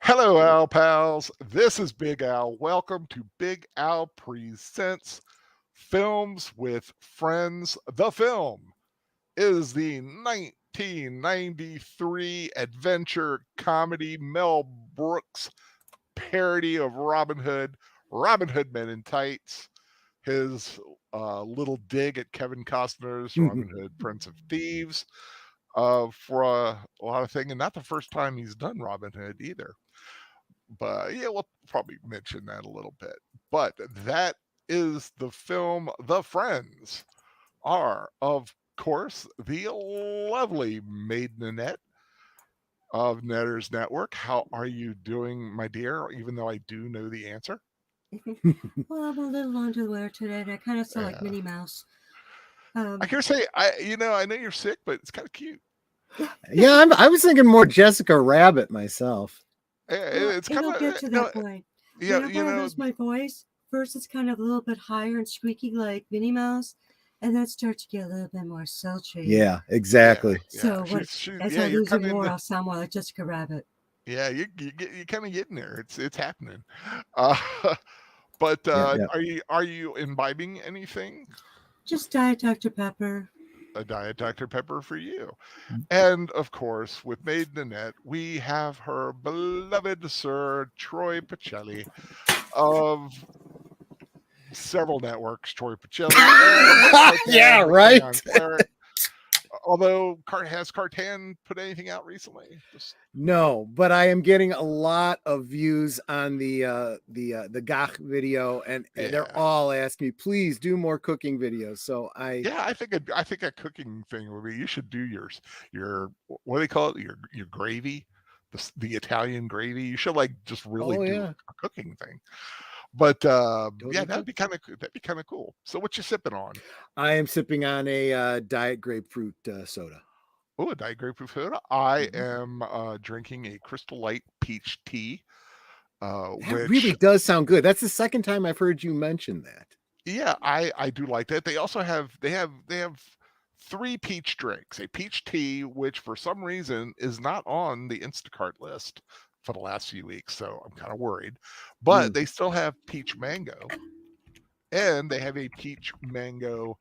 Hello, Al pals. This is Big Al. Welcome to Big Al Presents Films with Friends. The film is the 1993 adventure comedy Mel Brooks parody of Robin Hood Men in Tights. His little dig at Kevin Costner's Robin Hood, Prince of Thieves, for a lot of things, and not the first time he's done Robin Hood either. But yeah, we'll probably mention that a little bit. But that is the film. The Friends are, of course, the lovely Maid Nanette of Netter's Network. How are you doing, my dear? Even though I do know the answer. Well, I'm a little under the weather today, and I kind of sound like Yeah. Minnie Mouse. I can say, I know you're sick, but it's kind of cute. Yeah, I was thinking more Jessica Rabbit myself. Well, It's kind it'll of, get to that point. yeah, Whenever I lose my voice, first it's kind of a little bit higher and squeaky like Minnie Mouse, and then it starts to get a little bit more sultry. Yeah, exactly. So as I you're lose it kind of in more, the, I'll sound more like Jessica Rabbit. yeah, you kind of getting there. It's happening. Uh, but Yeah, yeah. are you imbibing anything? Just Diet Dr. Pepper. A Diet Dr. Pepper for you. And of course, with Maid Nanette, we have her beloved Sir Troy Pacelli of several networks. Troy Pacelli, and Yeah, Cartan, the right. Canyon Cleric. Although, has Cartan put anything out recently? Just No, but I am getting a lot of views on the Gach video, and they're yeah. all asking me, please do more cooking videos. So Yeah, I think a cooking thing would be, you should do your what do they call it, your gravy, the Italian gravy. You should like just really oh do yeah, a cooking thing. But yeah, totally could. that'd be kind of cool. So what you sipping on? I am sipping on a diet grapefruit soda. Oh, a Diet Grapefruit soda. I Mhm. am drinking a Crystal Light peach tea, That really which does sound good. That's the second time I've heard you mention that. yeah, I do like that. They also have three peach drinks. A peach tea, which for some reason is not on the Instacart list for the last few weeks, so I'm kind of worried. But Mm. they still have peach mango, and they have a peach mango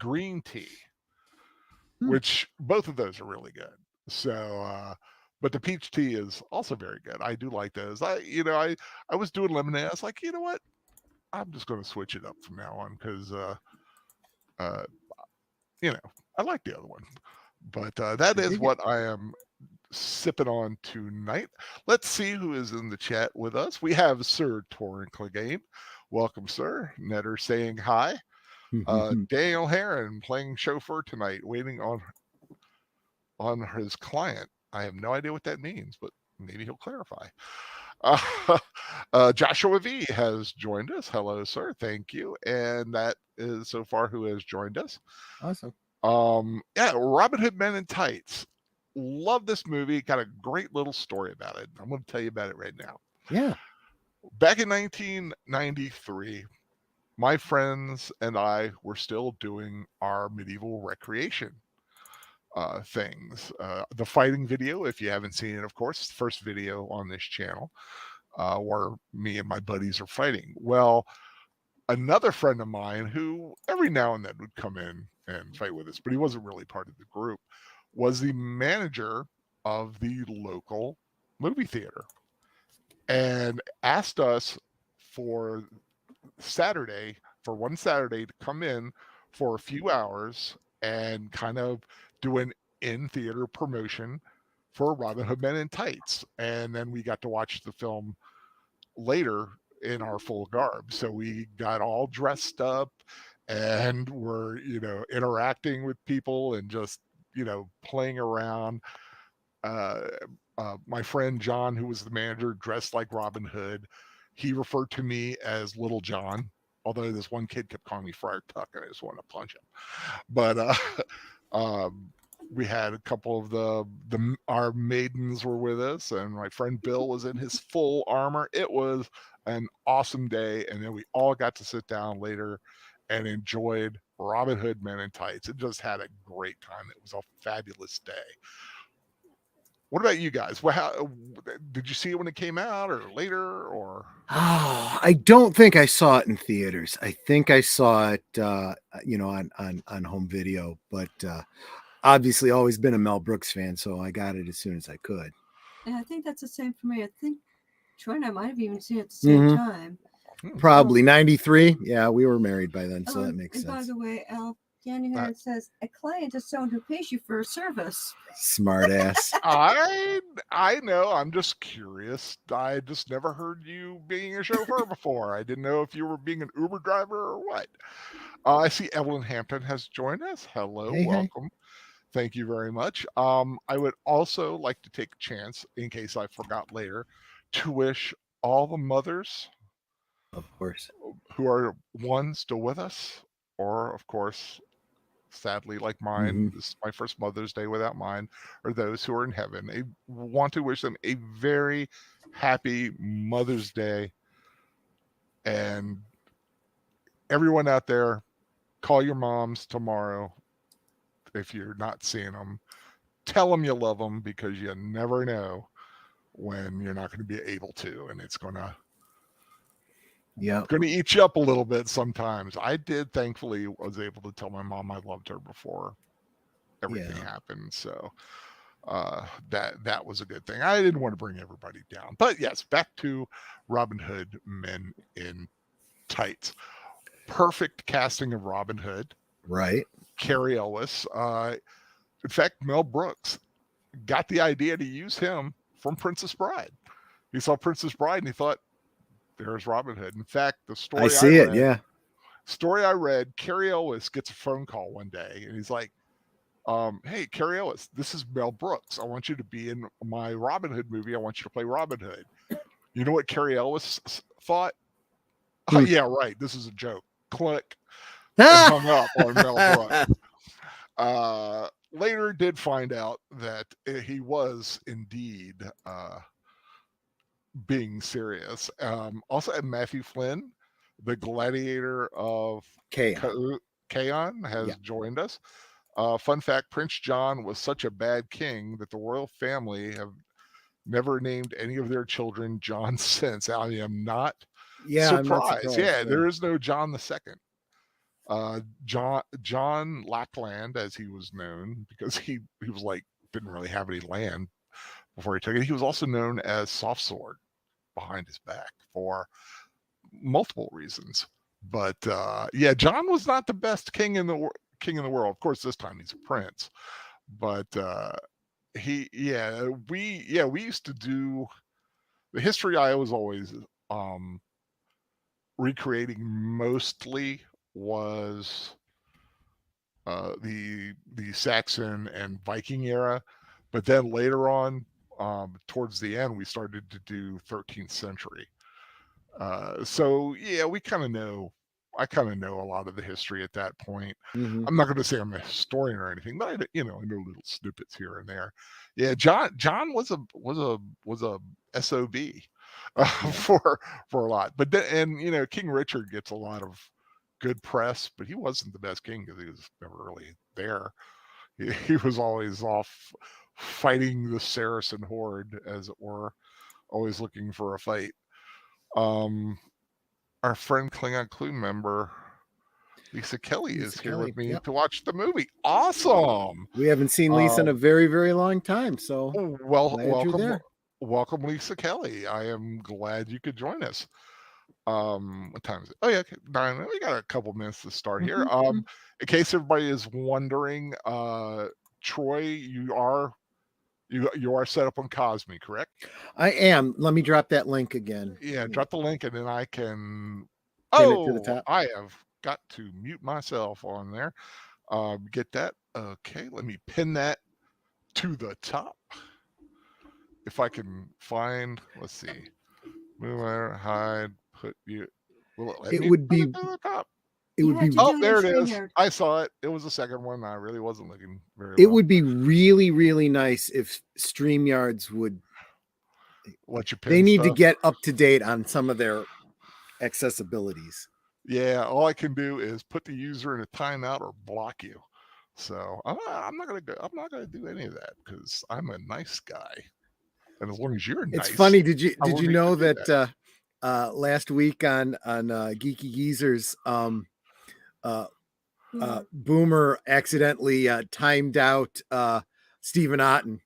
green tea, Hmm. which both of those are really good. So but the peach tea is also very good. I do like those. I was doing lemonade. I was like, you know what? I'm just going to switch it up from now on because uh I like the other one. But that I is dig it. what I am sipping on tonight. Let's see who is in the chat with us. We have Sir Torrin Clegane. Welcome, sir. Netter saying hi. Daniel Heron playing chauffeur tonight, waiting on his client. I have no idea what that means, but maybe he'll clarify. Joshua V has joined us. Hello, sir. Thank you. And that is so far who has joined us. Awesome. Yeah, Robin Hood Men in Tights. Love this movie. Got a great little story about it. I'm going to tell you about it right now. Yeah. Back in 1993, my friends and I were still doing our medieval recreation things. The fighting video, if you haven't seen it, of course, it's the first video on this channel where me and my buddies are fighting. Well, another friend of mine who every now and then would come in and fight with us, but he wasn't really part of the group, was the manager of the local movie theater and asked us for Saturday, for one Saturday, to come in for a few hours and kind of do an in theater promotion for Robin Hood Men in Tights. And then we got to watch the film later in our full garb. So we got all dressed up and were, interacting with people and just, playing around. Uh, my friend John, who was the manager, dressed like Robin Hood. He referred to me as Little John, although this one kid kept calling me Friar Tuck, and I just wanted to punch him. But um, we had a couple of our maidens were with us, and my friend Bill was in his full armor. It was an awesome day, and then we all got to sit down later and enjoyed Robin Hood Men in Tights. It just had a great time. It was a fabulous day. What about you guys? Well, how did you see it when it came out, or later, or? Oh, I don't think I saw it in theaters. I think I saw it, on home video. But obviously, always been a Mel Brooks fan, so I got it as soon as I could. And I think that's the same for me. I think Troy and I might have even seen it at the same time. Probably 93. Yeah, we were married by then, so that makes and sense. by the way, Al, Danny here says a client is someone who pays you for a service. Smart ass. I know. I'm just curious. I just never heard you being a chauffeur before. I didn't know if you were being an Uber driver or what. I see Evelyn Hampton has joined us. Hello, Hey. welcome. Thank you very much. I would also like to take a chance, in case I forgot later, to wish all the mothers, Of course, who are one still with us, or of course, sadly like mine, this is my first Mother's Day without mine, or those who are in heaven. I want to wish them a very happy Mother's Day. And everyone out there, call your moms tomorrow if you're not seeing them. Tell them you love them, because you never know when you're not going to be able to, and it's going to eat you up a little bit sometimes. I did, thankfully, was able to tell my mom I loved her before everything happened. So that was a good thing. I didn't want to bring everybody down. But yes, back to Robin Hood Men in Tights. Perfect casting of Robin Hood. Right. Cary Elwes. In fact, Mel Brooks got the idea to use him from Princess Bride. He saw Princess Bride and he thought, there's Robin Hood. In fact, the story story I read, Cary Elwes gets a phone call one day and he's like, hey, Cary Elwes, this is Mel Brooks. I want you to be in my Robin Hood movie. I want you to play Robin Hood. You know what Cary Elwes thought? Oh, yeah, right. This is a joke. Click. And hung up on Mel Brooks. Later did find out that he was indeed being serious. Also, Matthew Flynn, the gladiator of Caon, has joined us. Fun fact, Prince John was such a bad king that the royal family have never named any of their children John since. I am not surprised. I'm not surprised. Yeah, there is no John the Second. John Lackland, as he was known, because he was like, didn't really have any land before he took it. He was also known as Soft Sword behind his back for multiple reasons. But John was not the best king in the world. Of course, this time he's a prince. But we used to do the history. I was always recreating mostly was the Saxon and Viking era, but then later on, towards the end, we started to do 13th century. We kind of know. I kind of know a lot of the history at that point. I'm not going to say I'm a historian or anything, but I know little snippets here and there. Yeah, John was a SOB for a lot, but then, and King Richard gets a lot of good press, but he wasn't the best king because he was never really there. He was always off fighting the Saracen horde, as it were, always looking for a fight. Our friend Klingon Clue member Lisa Kelly is here with me to watch the movie. Awesome. We haven't seen Lisa in a very, very long time. So welcome, Lisa Kelly. I am glad you could join us. What time is it? Oh yeah, 9. We got a couple minutes to start here. In case everybody is wondering, Troy, you are set up on Cosme, correct? I am. Let me drop that link again. Yeah, drop the link and then I can Pin it to the top. I have got to mute myself on there. Get that. Okay, let me pin that to the top. If I can find, let's see. Move there, hide, put you. It would be to the top. It would be. Oh, there it is. I saw it. It was the second one. I really wasn't looking very well. It would be really, really nice if StreamYards would let you pin They need stuff. to get up to date on some of their accessibilities. Yeah, all I can do is put the user in a timeout or block you. So I'm not gonna go. I'm not gonna do any of that because I'm a nice guy, and as long as you're nice, It's funny. Did I you won't need know to do that last week on Geeky Geezers, Boomer accidentally timed out Stephen Otten.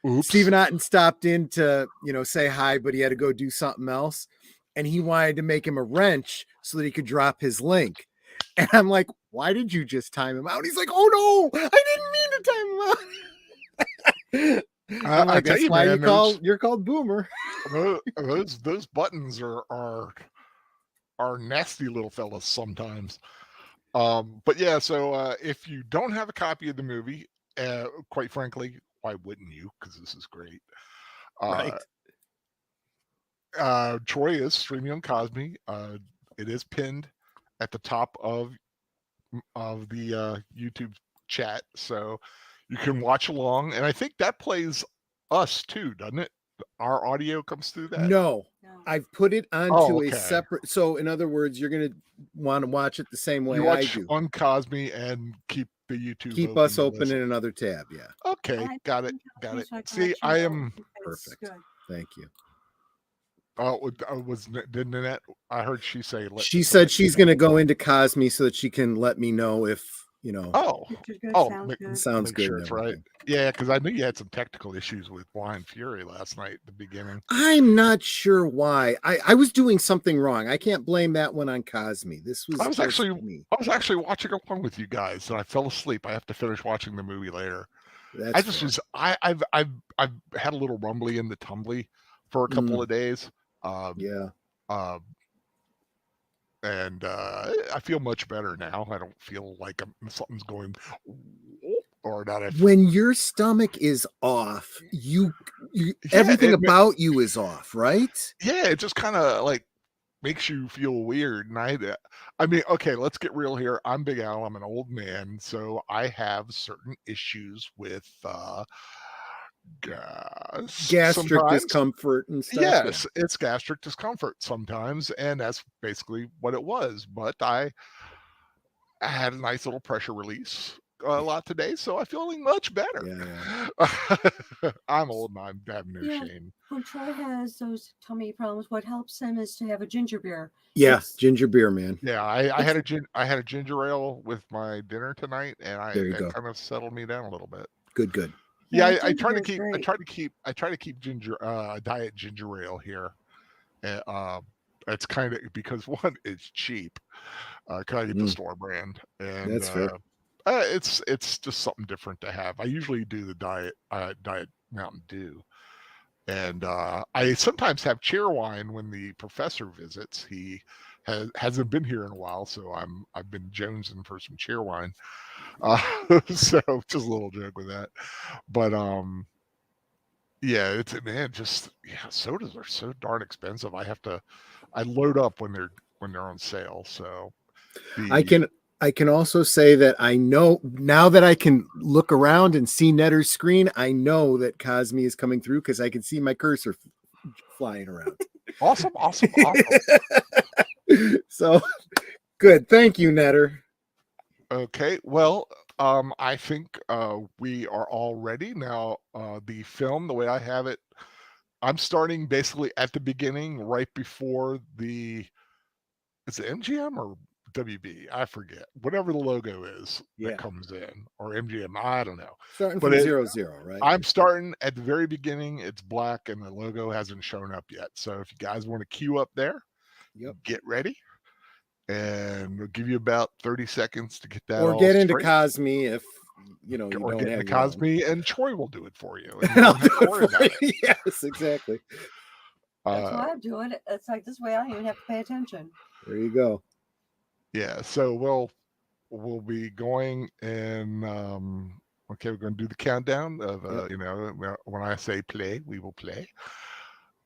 Oops. Stephen Otten stopped in to say hi, but he had to go do something else, and he wanted to make him a wrench so that he could drop his link. And I'm like, why did you just time him out? He's like, oh no, I didn't mean to time him out. I'm I like, tell that's you, why man, you're called Boomer. those buttons are nasty little fellas sometimes. But yeah, so if you don't have a copy of the movie, quite frankly, why wouldn't you? Because this is great. Right. Troy is streaming on Cosme. It is pinned at the top of the YouTube chat, so you can watch along. And I think that plays us too, doesn't it? Our audio comes through that. No, No. I've put it onto Oh, a okay. separate. So in other words, you're going to want to watch it the same way You I watch do. on Cosme and keep the YouTube. Keep open us to open listen. in another tab. Yeah. Okay, I got it, think got it. so I can See, let you I know am. if it's Perfect. good. Thank you. Did Nanette? I heard she say. She said she's going to go into Cosme so that she can let me know if Oh, Picture's good, oh, sounds make, good. sounds make good. sure and it's right. everything. Yeah, because I knew you had some technical issues with Blind Fury last night at the beginning. I'm not sure why. I was doing something wrong. I can't blame that one on Cosme. This was I was just actually me. watching along with you guys, and I fell asleep. I have to finish watching the movie later. That's I just fair. was. I've had a little rumbly in the tumbly for a couple of days. Yeah. And I feel much better now. I don't feel like something's going or not. When your stomach is off, everything about you is off, right? Yeah, it just kind of like makes you feel weird. And I mean, okay, let's get real here. I'm Big Al. I'm an old man, so I have certain issues with Gastric sometimes. discomfort and stuff. Yes, it's gastric discomfort sometimes, and that's basically what it was. But I had a nice little pressure release a lot today, so I'm feeling much better. Yeah. I'm old and I have no Yeah. shame. When Troy has those tummy problems, what helps him is to have a ginger beer. Yeah, It's- ginger beer, man. Yeah, I had a ginger ale with my dinner tonight, and There you it go. kind of settled me down a little bit. Good. Yeah, I ginger try to beer's keep great. I try to keep diet ginger ale here. It's kind of because one, it's cheap. Can I get the store brand? And That's fair. it's just something different to have. I usually do the diet Mountain Dew, and I sometimes have cheerwine when the professor visits. He hasn't been here in a while, so I've been jonesing for some cheerwine. So just a little joke with that, but yeah, sodas are so darn expensive. I load up when they're on sale. So I can also say that I know now that I can look around and see Netter's screen, I know that Cosme is coming through because I can see my cursor flying around. Awesome. So good. Thank you, Netter. Okay, well, I think we are all ready now. The film, the way I have it, I'm starting basically at the beginning, right before is it MGM or WB? I forget. Whatever the logo is that comes in, or MGM, I don't know. Starting from 00, right? I'm starting at the very beginning. It's black, and the logo hasn't shown up yet. So if you guys want to queue up there, get ready. And we'll give you about 30 seconds to get that. Or get into Cosme if you or don't get have into Cosme, and Troy will do it for you. And I'll do it for you. Yes, exactly. That's why I'm doing it. It's like this way I don't even have to pay attention. There you go. Yeah, so we'll be going and okay, we're going to do the countdown of when I say play, we will play.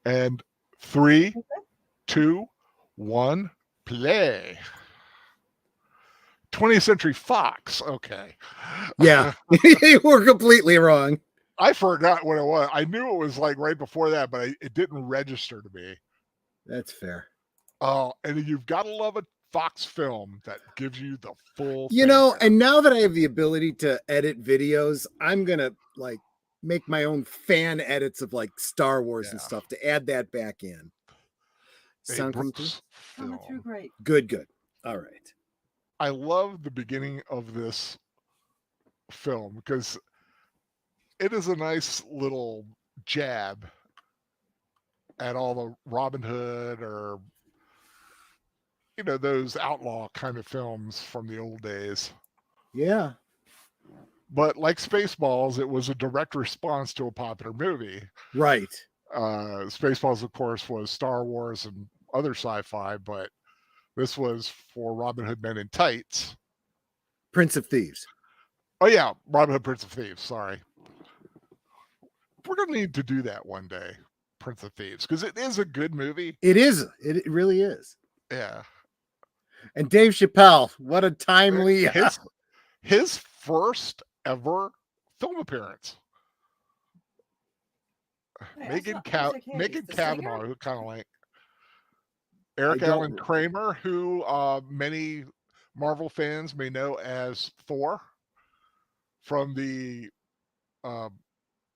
And 3, 2, 1, play. 20th Century Fox. Okay. Yeah, you were completely wrong. I forgot what it was. I knew it was like right before that, but it didn't register to me. That's fair. Oh, and you've got to love a Fox film that gives you the full You thing know, here. and now that I have the ability to edit videos, I'm gonna like make my own fan edits of like Star Wars and Yeah. stuff to add that back in. A Sound coming through? Brooks Coming through film. great. Good. All right. I love the beginning of this film because it is a nice little jab at all the Robin Hood or those outlaw kind of films from the old days. Yeah. But like Spaceballs, it was a direct response to a popular movie. Right. Spaceballs, of course, was Star Wars and other sci-fi, but this was for Robin Hood Men in Tights. Prince of Thieves. Oh yeah, Robin Hood Prince of Thieves. Sorry. We're gonna need to do that one day, Prince of Thieves, because it is a good movie. It is. It really is. Yeah. And Dave Chappelle, what a timely. His first ever film appearance. Wait, Megan I was like, hey, Megan the Cavanaugh, singer? who kind of like Eric I don't- Allen Kramer, who many Marvel fans may know as Thor from the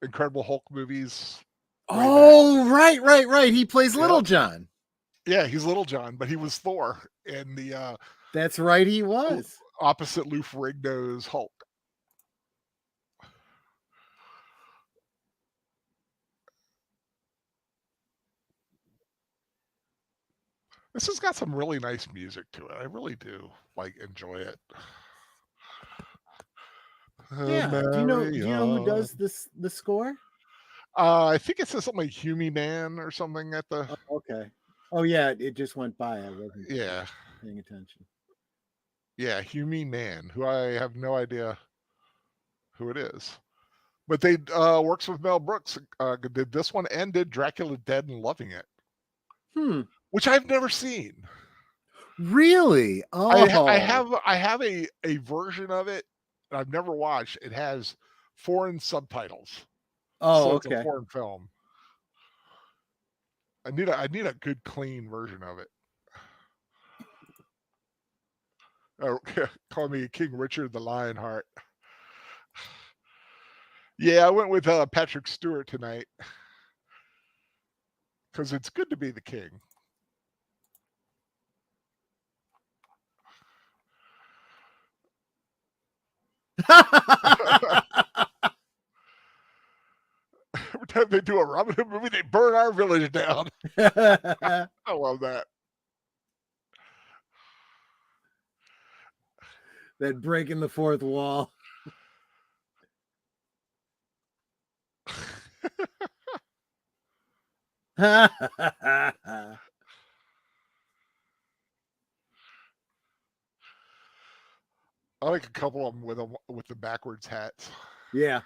Incredible Hulk movies. Oh, right. He plays Little Yep. John. Yeah, he's Little John, but he was Thor in the That's right, he was. opposite Lou Ferrigno's Hulk. This has got some really nice music to it. I really do enjoy it. Yeah. Do you know who does the score? I think it says something like Humie Man or something at the. Oh, okay. Oh yeah, it just went by. I wasn't Yeah, paying attention. yeah, Humie Man, who I have no idea who it is, but they works with Mel Brooks. Did this one and did Dracula Dead and Loving It, which I've never seen. Really? Oh, I have a version of it that I've never watched. It has foreign subtitles. Oh, So okay. it's a foreign film. I need a good clean version of it. Oh, call me King Richard the Lionheart. Yeah, I went with Patrick Stewart tonight because it's good to be the king. Every time they do a Robin Hood movie, they burn our village down. I love that. That breaking the fourth wall. I like a couple of them with the backwards hats. Yeah.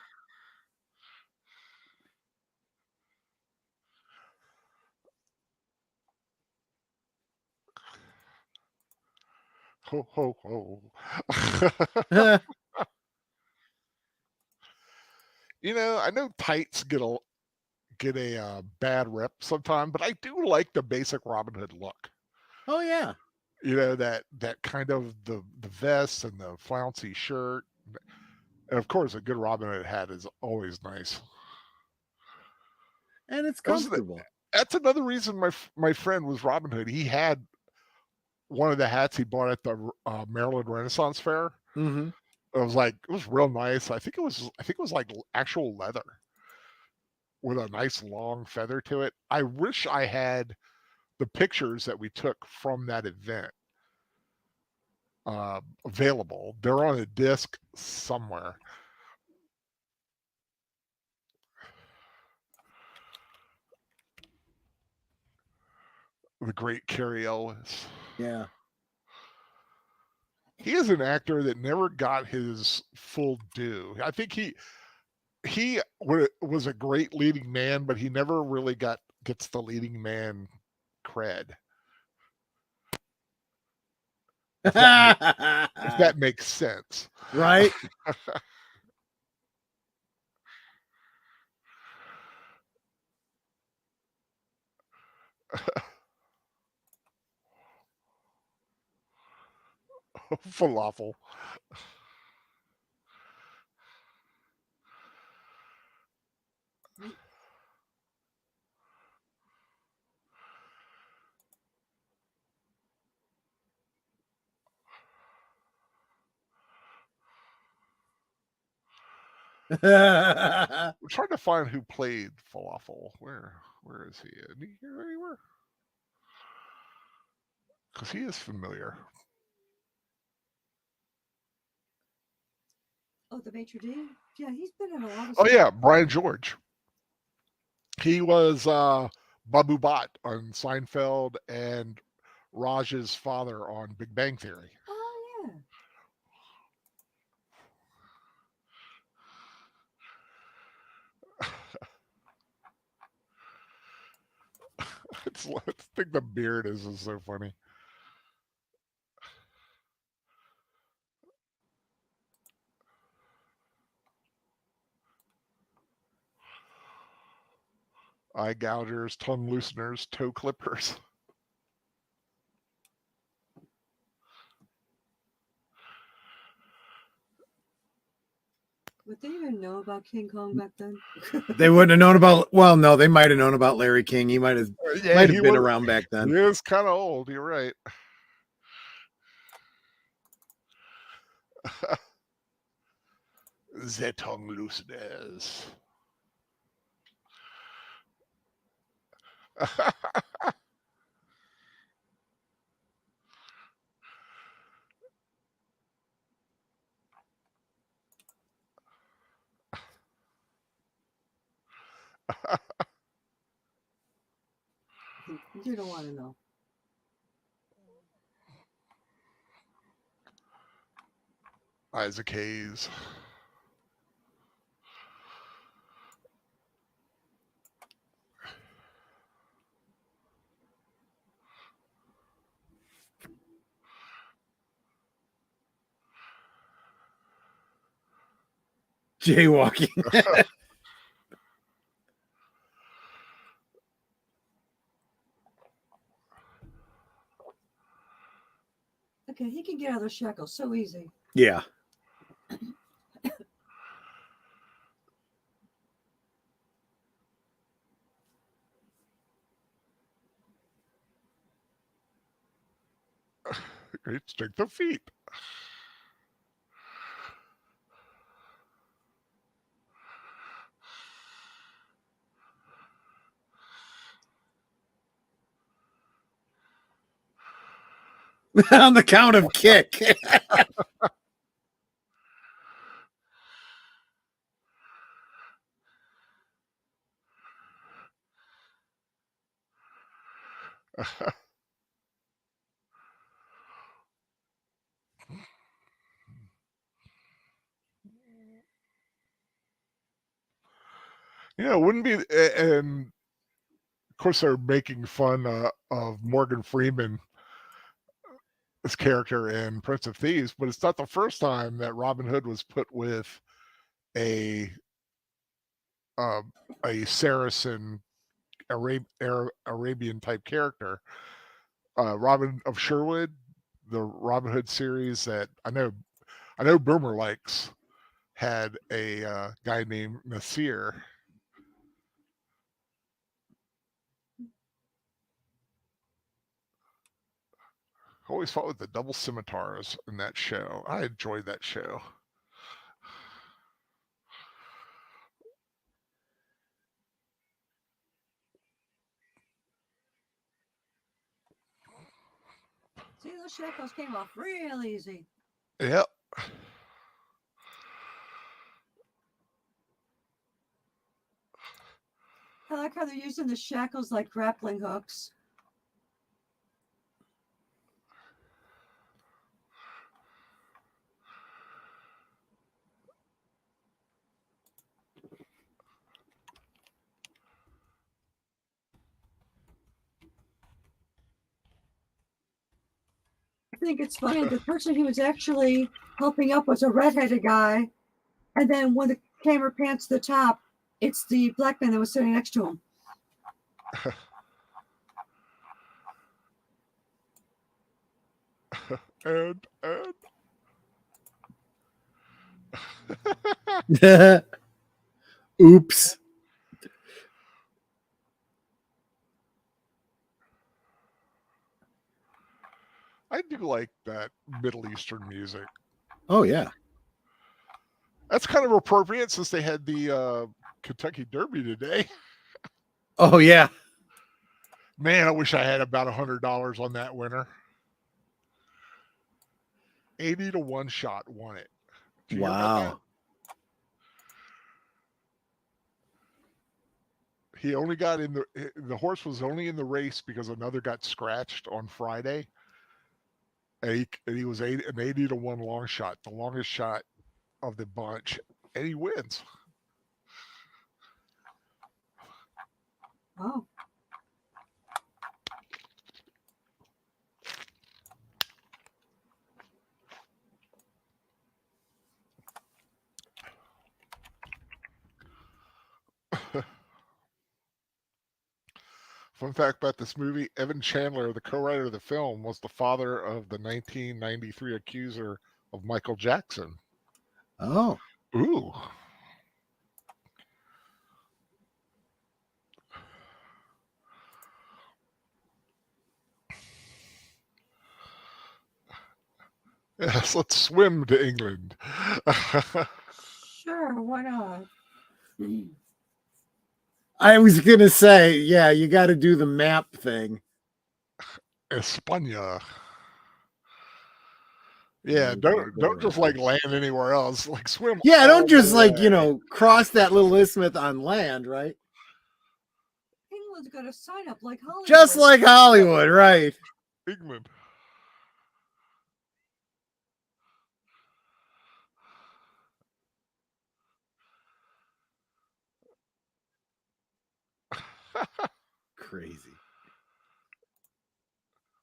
Ho ho ho. I know tights get a bad rep sometime, but I do like the basic Robin Hood look. Oh yeah. That kind of the vest and the flouncy shirt, and of course a good Robin Hood hat is always nice. And it's comfortable. That's another reason my friend was Robin Hood. He had one of the hats he bought at the Maryland Renaissance Fair. Mm-hmm. It was real nice. I think it was like actual leather with a nice long feather to it. I wish I had the pictures that we took from that event available. They're on a disc somewhere. The great Cary Elwes. Yeah. He is an actor that never got his full due. I think he was a great leading man, but he never really gets the leading man cred. If that makes sense. Right? Falafel. I'm trying to find who played Falafel. Where is he? Is he here anywhere? Because he is familiar. Oh, the maitre d'? Yeah, he's been in a lot of Oh stuff. yeah, Brian George. He was Babu Bhatt on Seinfeld and Raj's father on Big Bang Theory. Oh, yeah. I think the beard is so funny. Eye gougers, tongue looseners, toe clippers. Would they even know about King Kong back then? They wouldn't have known about. Well, no, they might have known about Larry King. He might have been around back then. He is kind of old. You're right. The tongue looseners. You don't want to know. Isaac Hayes. Jaywalking. Okay, he can get out of those shackles so easy. Yeah. Great strength of feet. On the count of kick. Yeah, it wouldn't be. And of course, they're making fun of Morgan Freeman, his character in Prince of Thieves, but it's not the first time that Robin Hood was put with a Saracen Arabian type character. Robin of Sherwood, the Robin Hood series that I know Boomer likes, had a guy named Nasir. I always fought with the double scimitars in that show. I enjoyed that show. See, those shackles came off real easy. Yep. I like how they're using the shackles like grappling hooks. I think it's funny. The person he was actually helping up was a redheaded guy. And then when the camera pans to the top, it's the black man that was sitting next to him. and Oops. I do like that Middle Eastern music. Oh yeah. That's kind of appropriate since they had the Kentucky Derby today. Oh yeah. Man, I wish I had about $100 on that winner. 80 to 1 shot won it. Did you hear about that? Wow. He only got in the horse was only in the race because another got scratched on Friday. And he was an 80 to 1 long shot, the longest shot of the bunch, and he wins. Oh. Fun fact about this movie, Evan Chandler, the co-writer of the film, was the father of the 1993 accuser of Michael Jackson. Oh. Ooh. Yes, let's swim to England. Sure, why not? I was gonna say, yeah, you got to do the map thing. España. Yeah, don't just like land anywhere else. Like swim. Yeah, don't all just the like, way. cross that little isthmus on land, right? England's got a sign up like Hollywood. Just like Hollywood, right? England. Crazy.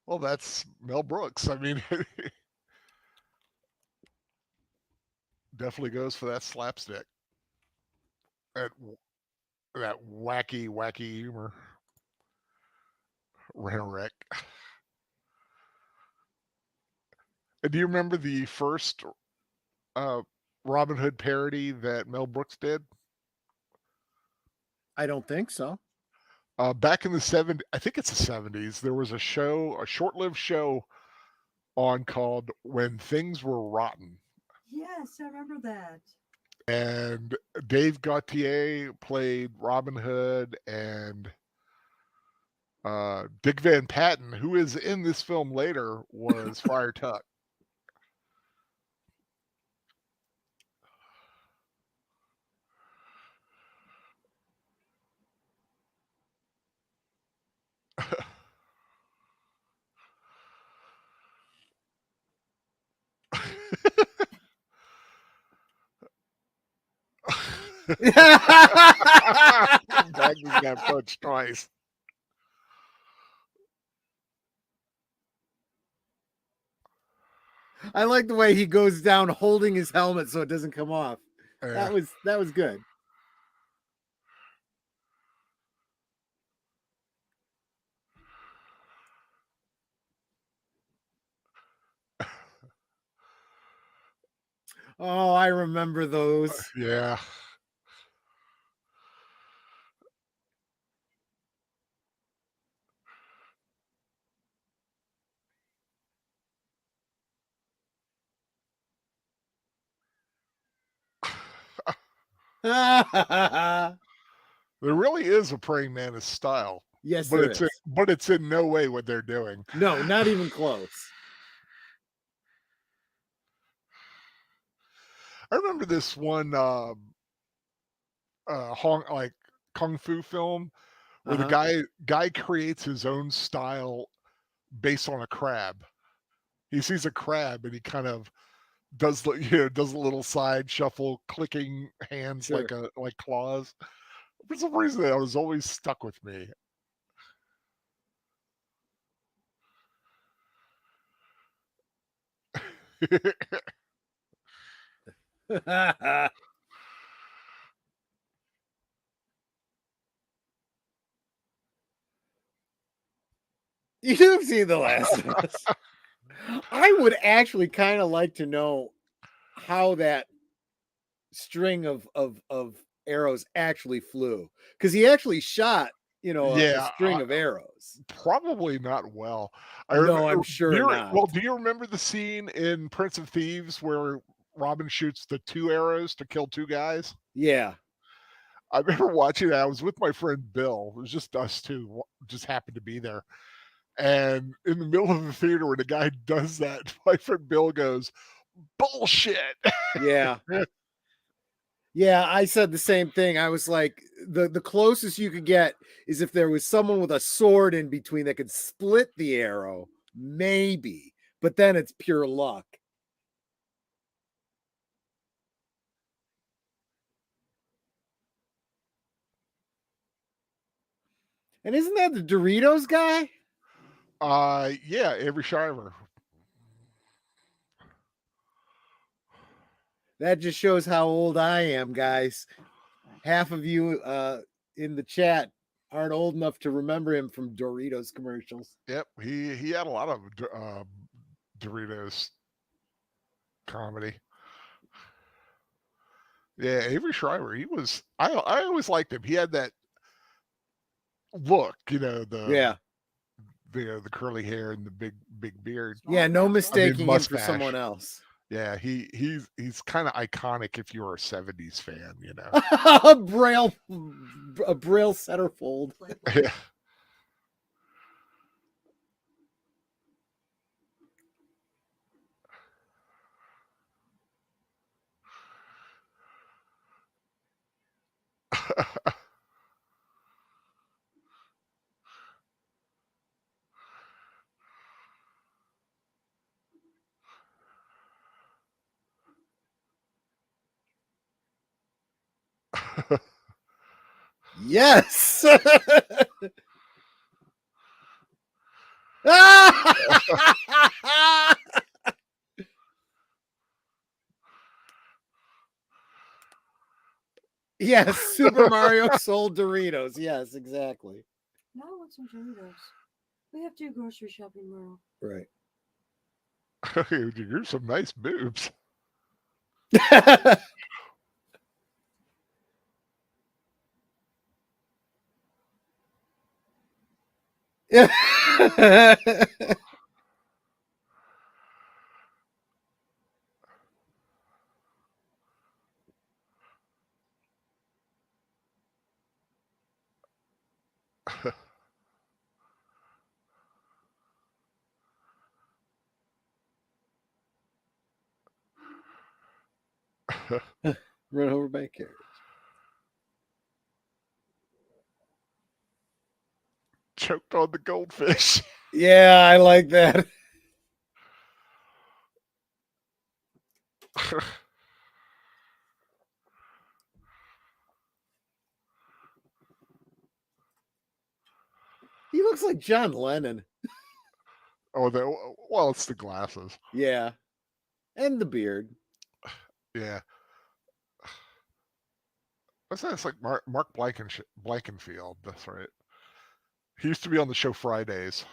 Well, that's Mel Brooks. I mean, definitely goes for that slapstick. That wacky humor. Rhetoric. And do you remember the first Robin Hood parody that Mel Brooks did? I don't think so. Back in the 70s, I think it's the 70s, there was a short-lived show on called When Things Were Rotten. Yes, I remember that. And Dave Gautier played Robin Hood, and Dick Van Patten, who is in this film later, was Friar Tuck. Magnus got punched twice. I like the way he goes down holding his helmet so it doesn't come off. Yeah. That was good. Oh, I remember those. Yeah. Yes, There really is a praying mantis style, but there it's is. but it's in no way what they're doing. No, not even close. I remember this one like kung fu film where the guy creates his own style based on a crab. He sees a crab and he kind of does does a little side shuffle, clicking hands Sure. like claws. For some reason, that was always stuck with me. You've seen The Last of Us. I would actually kind of like to know how that string of arrows actually flew, because he actually shot, you know, a Yeah, string of arrows. probably not well. I No, remember. I'm sure not. Well, do you remember the scene in Prince of Thieves where Robin shoots the 2 arrows to kill 2 guys? Yeah. I remember watching that. I was with my friend Bill. It was just us two, just happened to be there. And in the middle of the theater, when the guy does that, my friend Bill goes, "Bullshit." Yeah. Yeah, I said the same thing. I was like, the closest you could get is if there was someone with a sword in between that could split the arrow, maybe. But then it's pure luck. And isn't that the Doritos guy? Yeah, Avery Shiver. That just shows how old I am, guys. Half of you in the chat aren't old enough to remember him from Doritos commercials. Yep, he had a lot of Doritos comedy. Yeah, Avery Shriver. He was. I always liked him. He had that look, you know, Yeah. the curly hair and the big beard. Yeah, no mistaking him for mustache. someone else. Yeah, he's kind of iconic if you're a '70s fan, you know. a braille centerfold. Yeah. Yes. Yes, Super Mario sold Doritos. Yes, exactly. Now I want some Doritos. We have to do grocery shopping tomorrow. Right. You're some nice boobs. Yeah. Run over by a carriage. Choked on the goldfish. Yeah, I like that. He looks like John Lennon. Well, it's the glasses. Yeah. And the beard. Yeah. What's that? It's like Mark Blankenfield. That's right. He used to be on the show Fridays.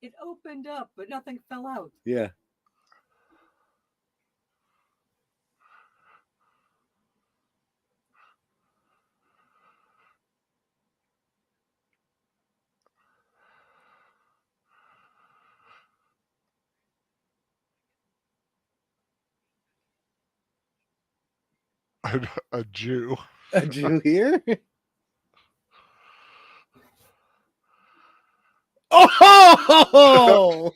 It opened up, but nothing fell out. Yeah. A Jew. A Jew here? Oh!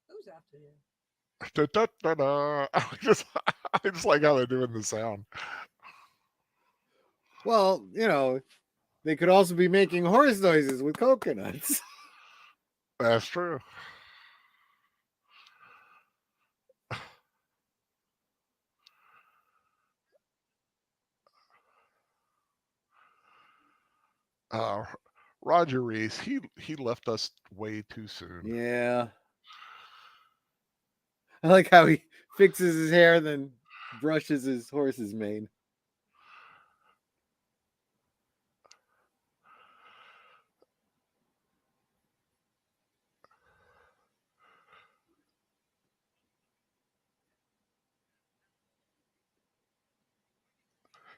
Who's after you? Da, da, da, da. I just like how they're doing the sound. Well, you know, they could also be making horse noises with coconuts. That's true. Uh, Roger Reese, he left us way too soon. Yeah. I like how he fixes his hair, then brushes his horse's mane.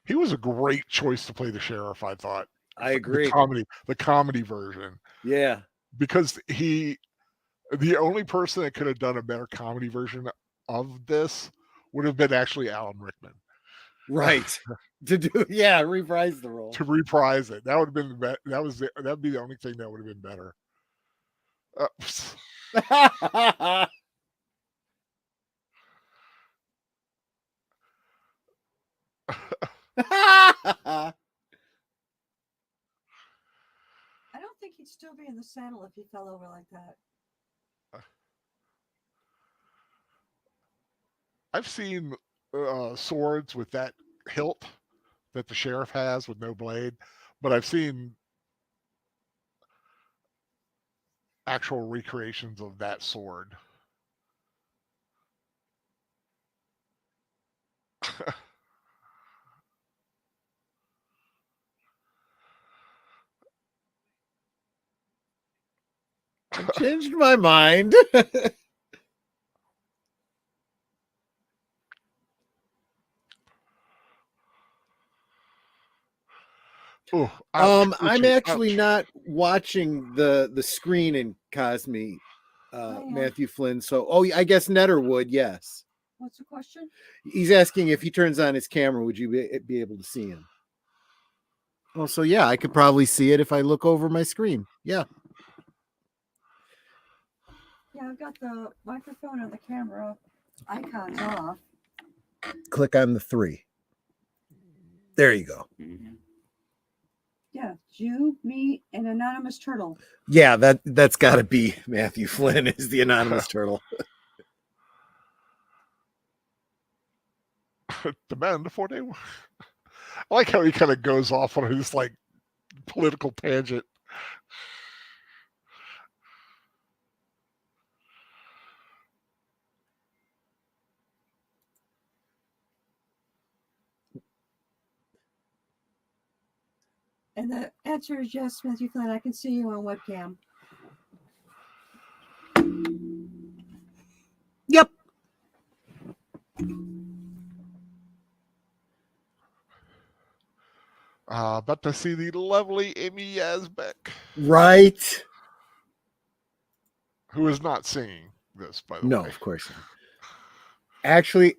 He was a great choice to play the sheriff, I thought. I agree. The comedy version. Yeah. Because the only person that could have done a better comedy version of this would have been actually Alan Rickman. Right. To do, yeah, reprise the role. To reprise it. That would have been that'd be the only thing that would have been better. I don't think he'd still be in the saddle if he fell over like that. I've seen swords with that hilt that the sheriff has with no blade, but I've seen actual recreations of that sword. I've changed my mind. Oh, ouch, I'm Richie, actually ouch. not watching the screen in Cosme, Matthew Flynn. So, I guess Netter would. Yes. What's the question? He's asking if he turns on his camera, would you be able to see him? Oh, so yeah, I could probably see it if I look over my screen. Yeah. Yeah, I've got the microphone and the camera icons off. Click on the 3. There you go. Yeah, you, me, and anonymous turtle. Yeah, that's got to be Matthew Flynn is the anonymous turtle. The man, the 4-day. I like how he kind of goes off on his like political tangent. And the answer is yes, Matthew Flynn. I can see you on webcam. Yep. About to see the lovely Amy Yazbek. Right. Who is not singing this, by the way. No, of course not. Actually,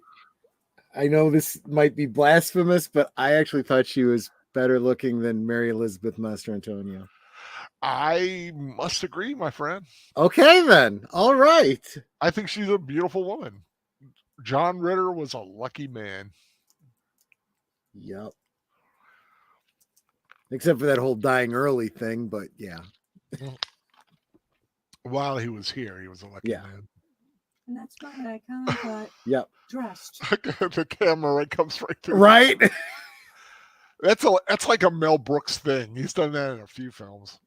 I know this might be blasphemous, but I actually thought she was better looking than Mary Elizabeth Mastrantonio. I must agree, my friend. Okay, then. All right. I think she's a beautiful woman. John Ritter was a lucky man. Yep. Except for that whole dying early thing, but yeah. While he was here, he was a lucky man. And that's my icon, but yep. Dressed. The camera right comes right through. Right. That's like a Mel Brooks thing. He's done that in a few films.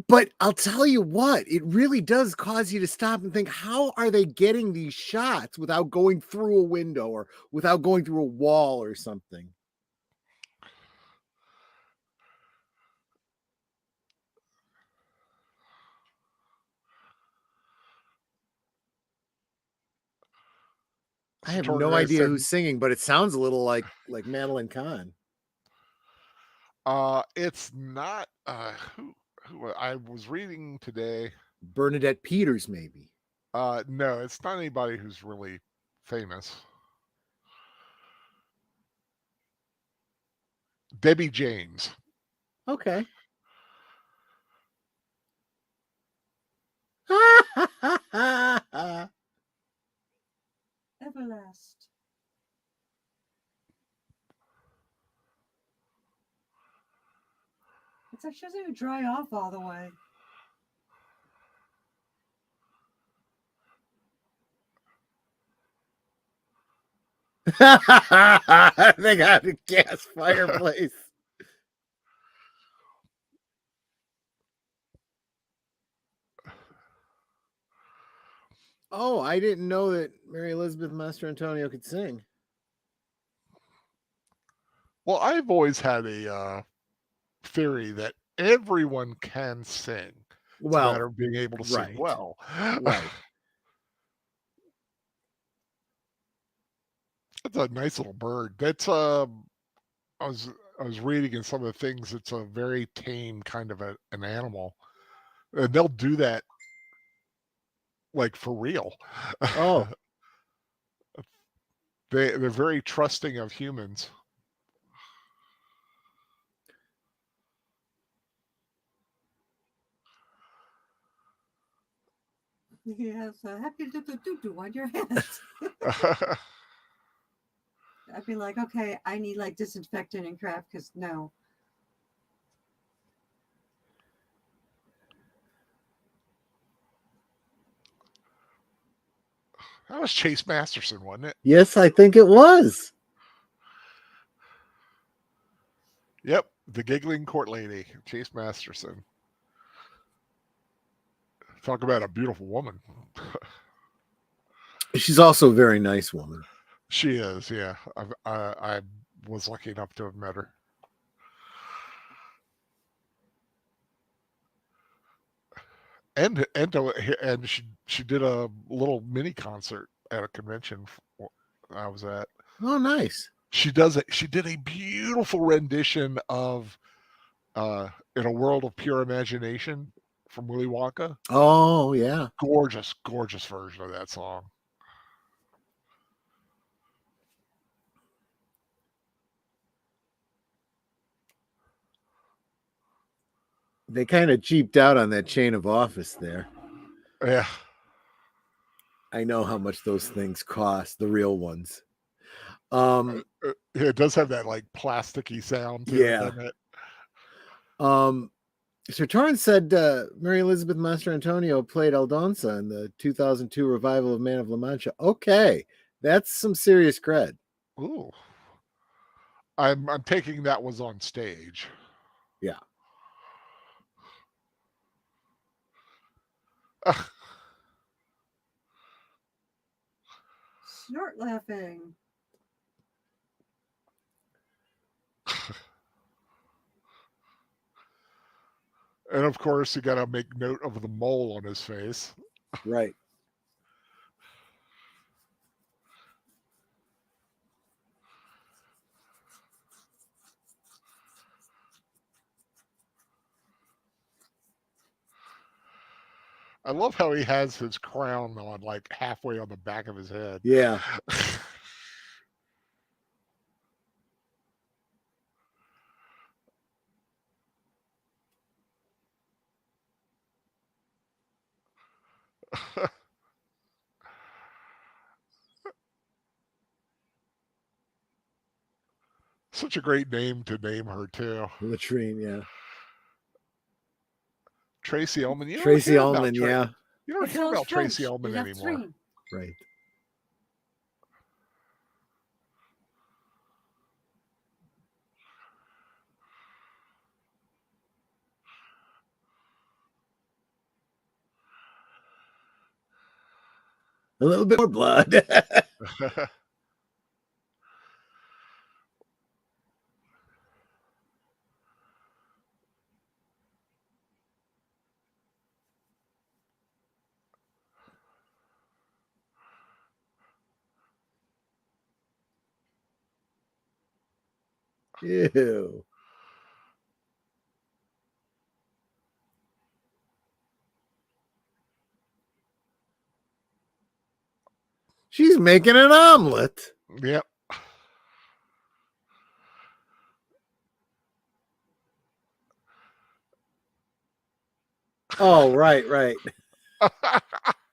But I'll tell you what, it really does cause you to stop and think, how are they getting these shots without going through a window or without going through a wall or something? I have no idea who's singing, but it sounds a little like Madeline Kahn. It's not who I was reading today. Bernadette Peters, maybe. No, it's not anybody who's really famous. Debbie James. Okay. Everlast. It's like she doesn't even dry off all the way. They got a gas fireplace. Oh, I didn't know that Mary Elizabeth Mastrantonio could sing. Well, I've always had a theory that everyone can sing. It's a matter of being able to sing right. well. Right. That's a nice little bird. That's I was reading in some of the things. It's a very tame kind of an animal, and they'll do that like for real. Oh, They're very trusting of humans. He has a happy do on your hands. I'd be like, okay, I need like disinfectant and crap because no. That was Chase Masterson, wasn't it? yes, I think it was. Yep, the giggling court lady, Chase Masterson. Talk about a beautiful woman. She's also a very nice woman. She is, yeah. I was lucky enough to have met her. And she did a little mini concert at a convention I was at. Oh, nice. She did a beautiful rendition of In a World of Pure Imagination from Willy Wonka. Oh, yeah. Gorgeous version of that song. They kind of cheaped out on that chain of office there. Yeah. I know how much those things cost, the real ones. It does have that like plasticky sound to Yeah. it, doesn't it? Sir Torrance said Mary Elizabeth Mastrantonio played Aldonza in the 2002 revival of Man of La Mancha. Okay, that's some serious cred. Ooh. I'm taking that was on stage. Yeah. Snort laughing. And of course, you got to make note of the mole on his face. Right. I love how he has his crown on like halfway on the back of his head. Yeah. Such a great name to name her too. Latrine, yeah. Tracy Ullman. You Tracy don't hear about Ullman, yeah. You don't hear about Tracy Ullman anymore. Right. A little bit more blood. Ew. She's making an omelet. Yep. Oh, right.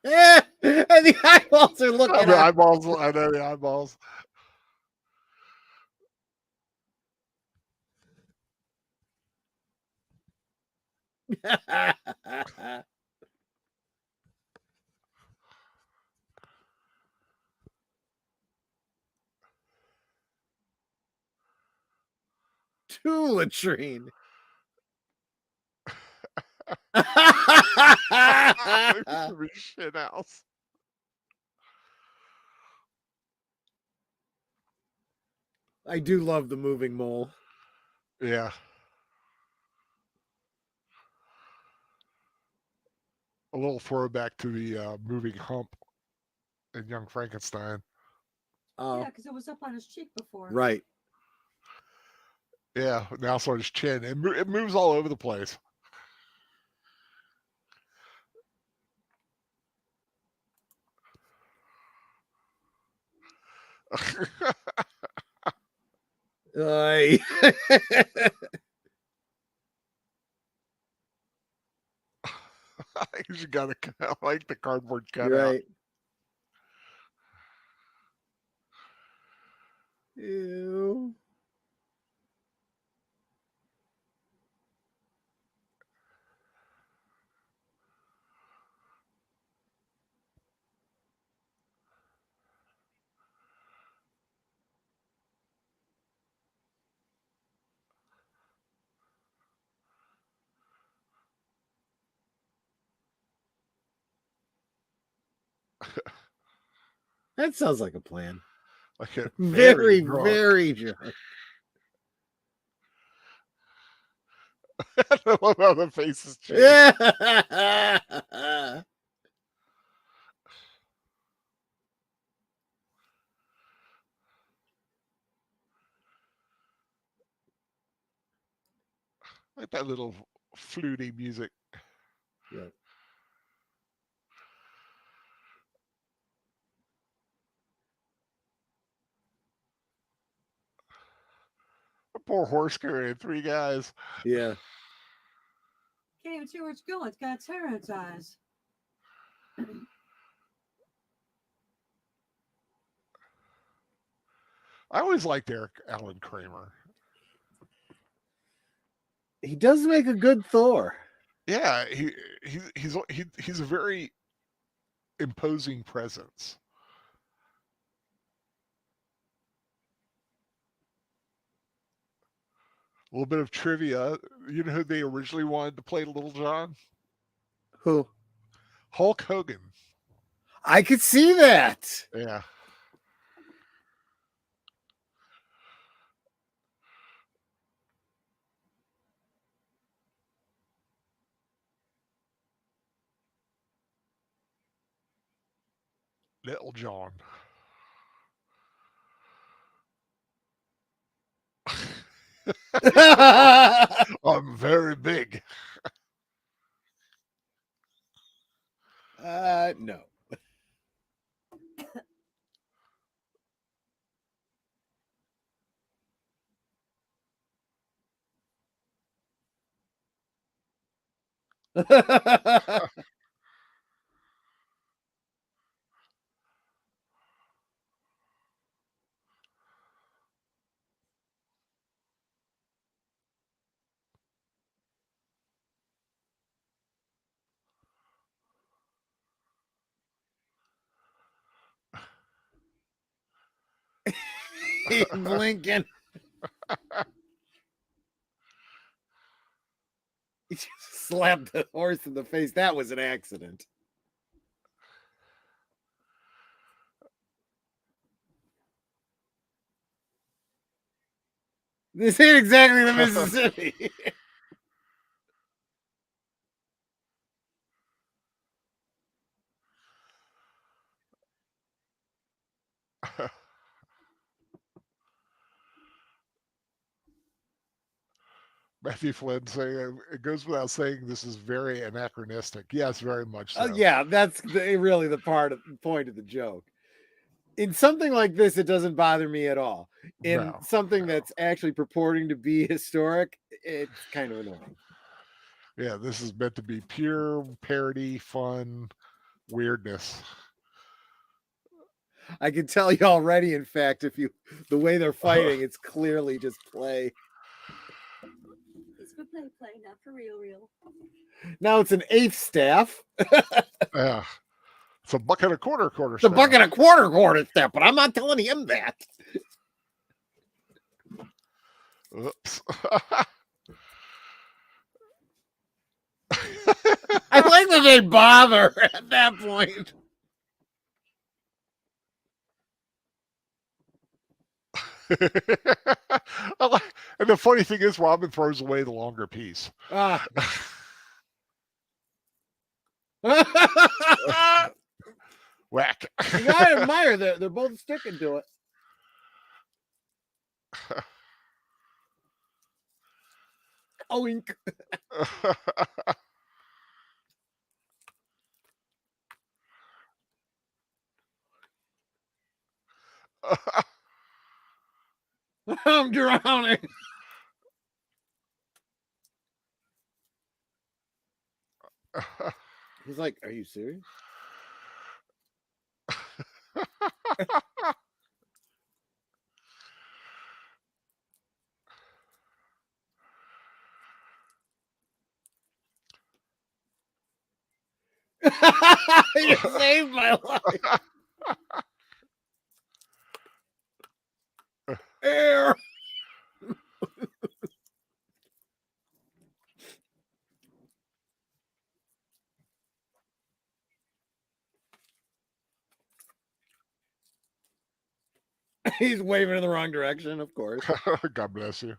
Yeah, and the eyeballs are looking The at eyeballs. I know the eyeballs. Two latrine. Shit house. I do love the moving mole. Yeah. A little throwback to the moving hump in Young Frankenstein. Oh, Yeah, because it was up on his cheek before. right. Yeah, now it's on his chin. It moves all over the place. Aye. You gotta like the cardboard cutout. Right. Ew. That sounds like a plan. Like a Very, drunk. very drunk. I love how the faces change. Yeah. Like that little fluty music. Yeah. A poor horse carrying three guys. Yeah. Can't even see where it's going. It's got tear in its eyes. I always liked Eric Allen Kramer. He does make a good Thor. Yeah, he's a very imposing presence. A little bit of trivia. You know who they originally wanted to play Little John? Who? Hulk Hogan. I could see that. Yeah. Little John. I'm very big. No. Blinking. He just slapped the horse in the face. That was an accident. This ain't exactly the Mississippi. Matthew Flynn saying it goes without saying this is very anachronistic. Yes, very much so. Oh, yeah, that's really the point of the joke. In something like this, it doesn't bother me at all. In something that's actually purporting to be historic, it's kind of annoying. Yeah, this is meant to be pure parody, fun, weirdness. I can tell you already, in fact, the way they're fighting, it's clearly just play. He's been play, not for real. Now it's an eighth staff. Yeah. It's a $1.25 quarter It's a staff. $1.25 staff, but I'm not telling him that. Oops. I like that they bother at that point. And the funny thing is, Robin throws away the longer piece. Ah. Whack. You gotta admire that they're both sticking to it. Oink. I'm drowning. He's like, "Are you serious?" You saved my life. Air. He's waving in the wrong direction, of course. God bless you.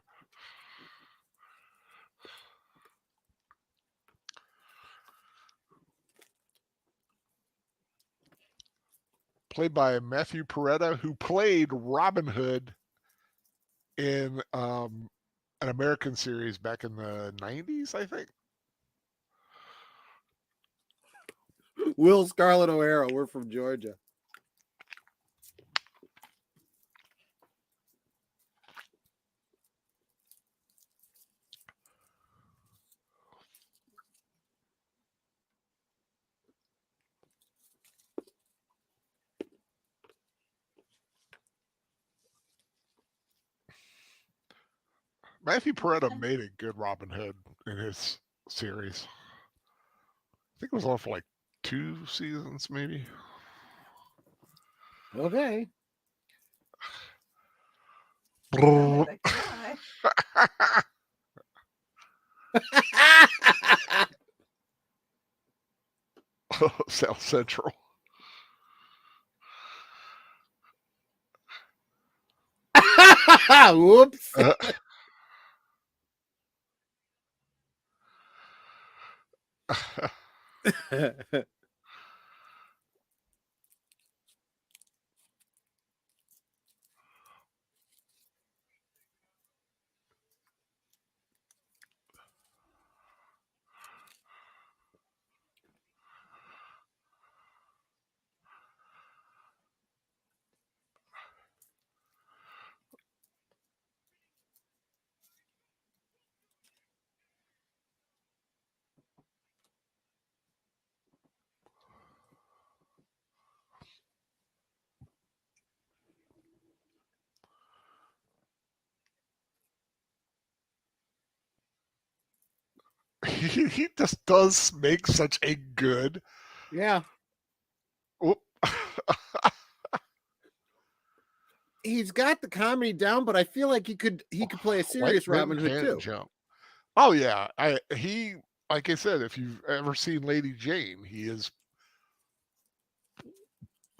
Played by Matthew Peretta, who played Robin Hood in an American series back in the 90s, I think. Will Scarlett O'Hara, we're from Georgia. Matthew Peretta made a good Robin Hood in his series. I think it was on for like 2 seasons, maybe. Okay. South Central. Whoops. He just does make such a good. Yeah. Whoop. He's got the comedy down, but I feel like he could play a serious White Robin men Hood can't too. jump. Oh yeah, he like I said, if you've ever seen Lady Jane, he is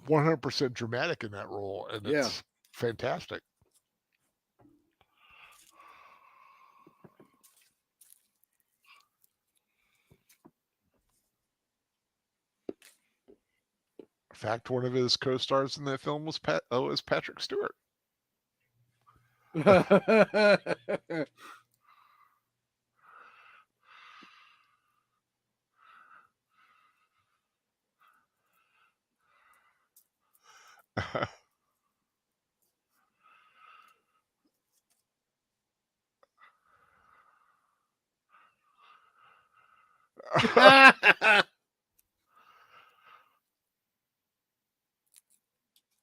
100% dramatic in that role, and Yeah. it's fantastic. In fact, one of his co-stars in that film was Patrick Stewart.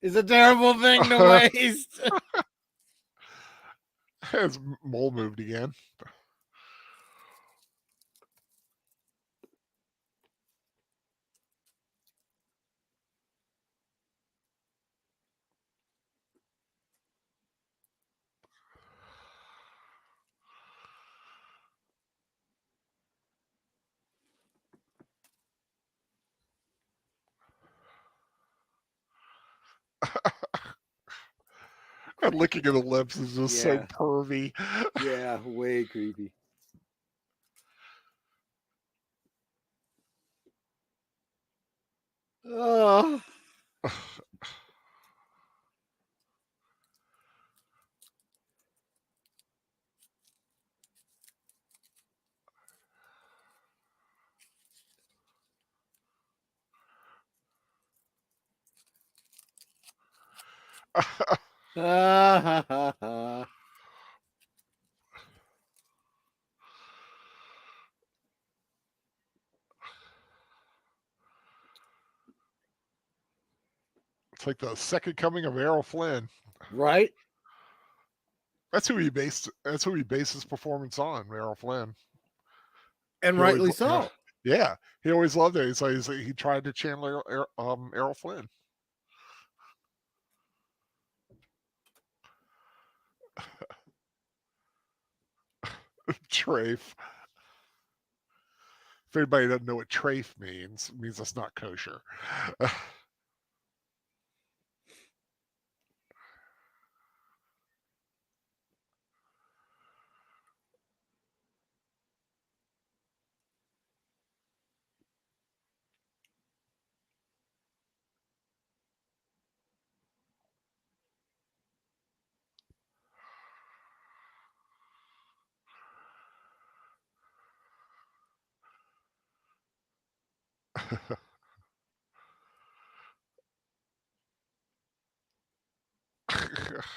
It's a terrible thing to waste. His mole moved again. That licking of the lips is just so Yeah. pervy. Yeah, way creepy. Oh. It's like the second coming of Errol Flynn. Right? That's who he based his performance on, Errol Flynn. And He always, rightly so. yeah, he always loved it. So he tried to channel Errol Flynn. Trafe. If anybody doesn't know what trafe means, it means it's not kosher.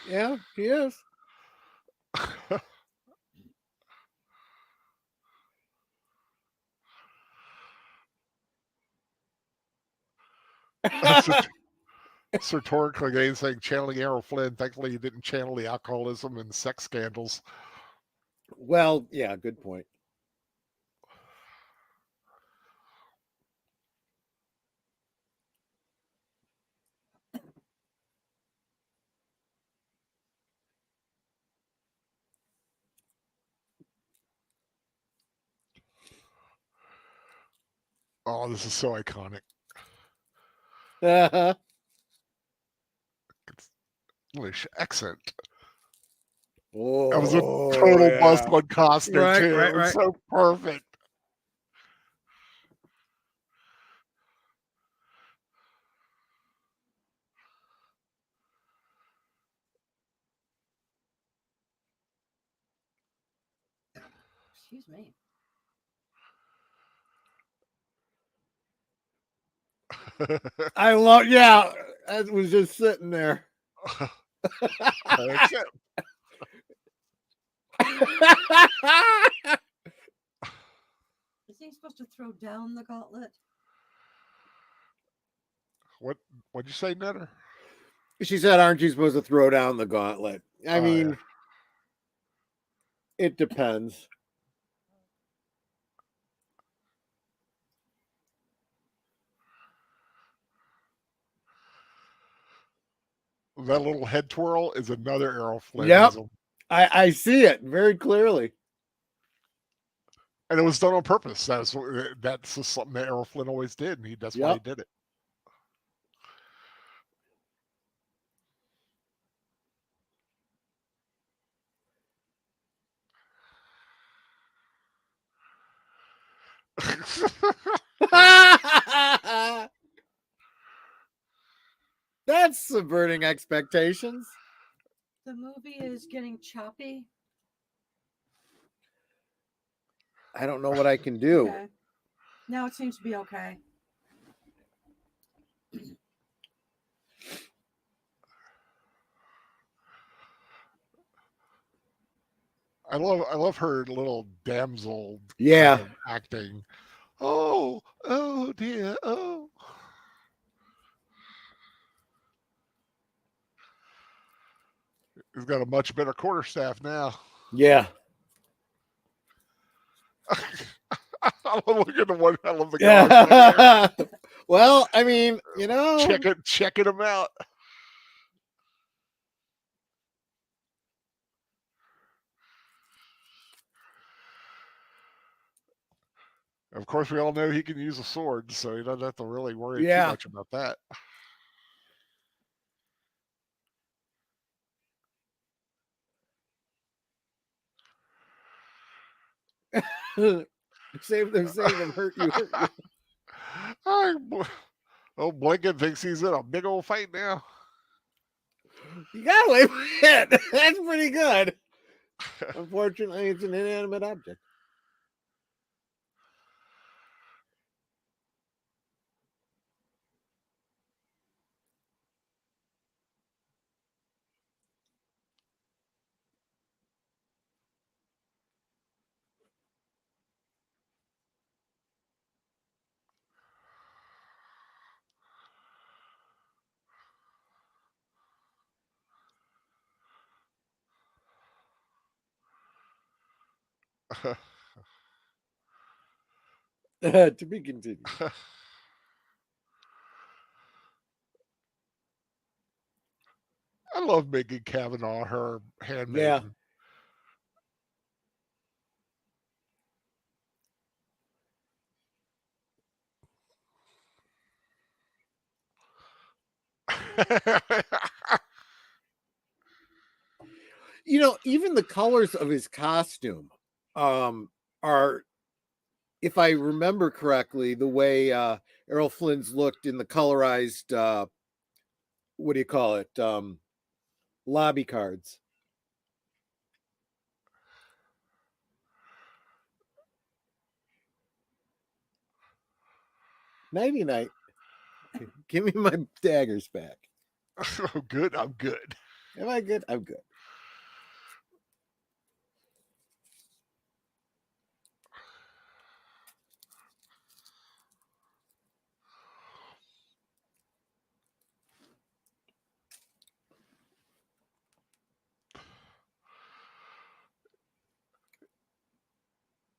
Yeah, he is. Sir Torrin Clegane saying channeling Errol Flynn. Thankfully, he didn't channel the alcoholism and sex scandals. Well, yeah, good point. Oh, this is so iconic. English accent. Oh, That was a total bust on Costner, Right, too. right, It was right. so perfect. Excuse me. I love, yeah, it was just sitting there. That's it. Is he supposed to throw down the gauntlet? What'd you say, Nutter? She said, aren't you supposed to throw down the gauntlet? I mean, Yeah. it depends. That little head twirl is another Errol Yep. Flynnism. I see it very clearly. And it was done on purpose. That's just something that Errol Flynn always did, and that's why he did it. That's subverting expectations. The movie is getting choppy. I don't know what I can do. Okay. Now it seems to be okay. I love her little damsel Yeah. kind of acting. Oh dear, oh. He's got a much better quarterstaff now. Yeah. I love looking at one hell of the guy. Yeah. Well, I mean, Checking him out. Of course, we all know he can use a sword, so he doesn't have to really worry too much about that. Save them, hurt you. Oh, Blinken thinks he's in a big old fight now. You got away with it. That's pretty good. Unfortunately, it's an inanimate object. To be continued. I love making Kavanaugh her handmaiden. Yeah. You know, even the colors of his costume are, if I remember correctly, the way Errol Flynn's looked in the colorized what do you call it? Lobby cards. Nighty night. Give me my daggers back. Oh, good. I'm good. Am I good? I'm good.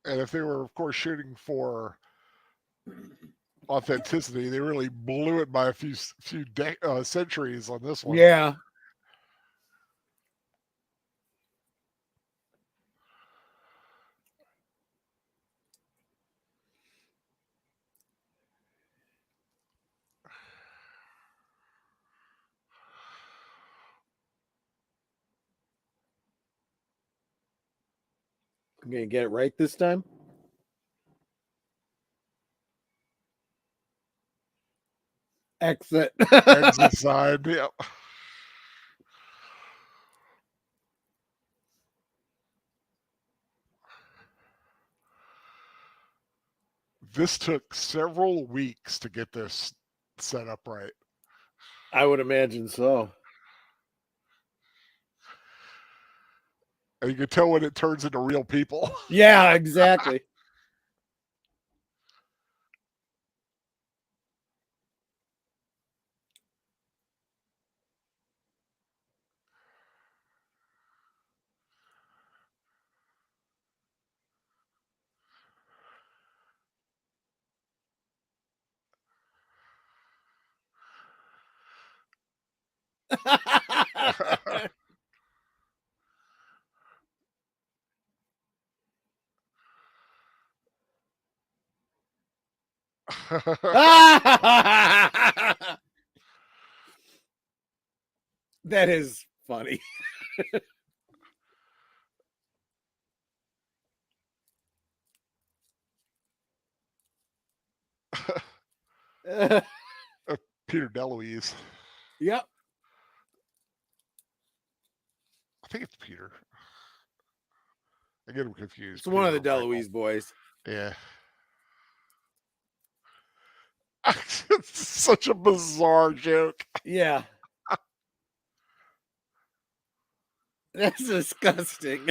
And if they were, of course, shooting for authenticity, they really blew it by a few centuries on this one. Yeah. I'm gonna get it right this time. Exit. Exit side. Yeah. This took several weeks to get this set up right. I would imagine so. And you can tell when it turns into real people. Yeah, exactly. That is funny. Peter DeLuise. Yep. I think it's Peter. I get him confused. It's one of the Peter or DeLuise Michael. boys. Yeah. It's such a bizarre joke. Yeah. That's disgusting.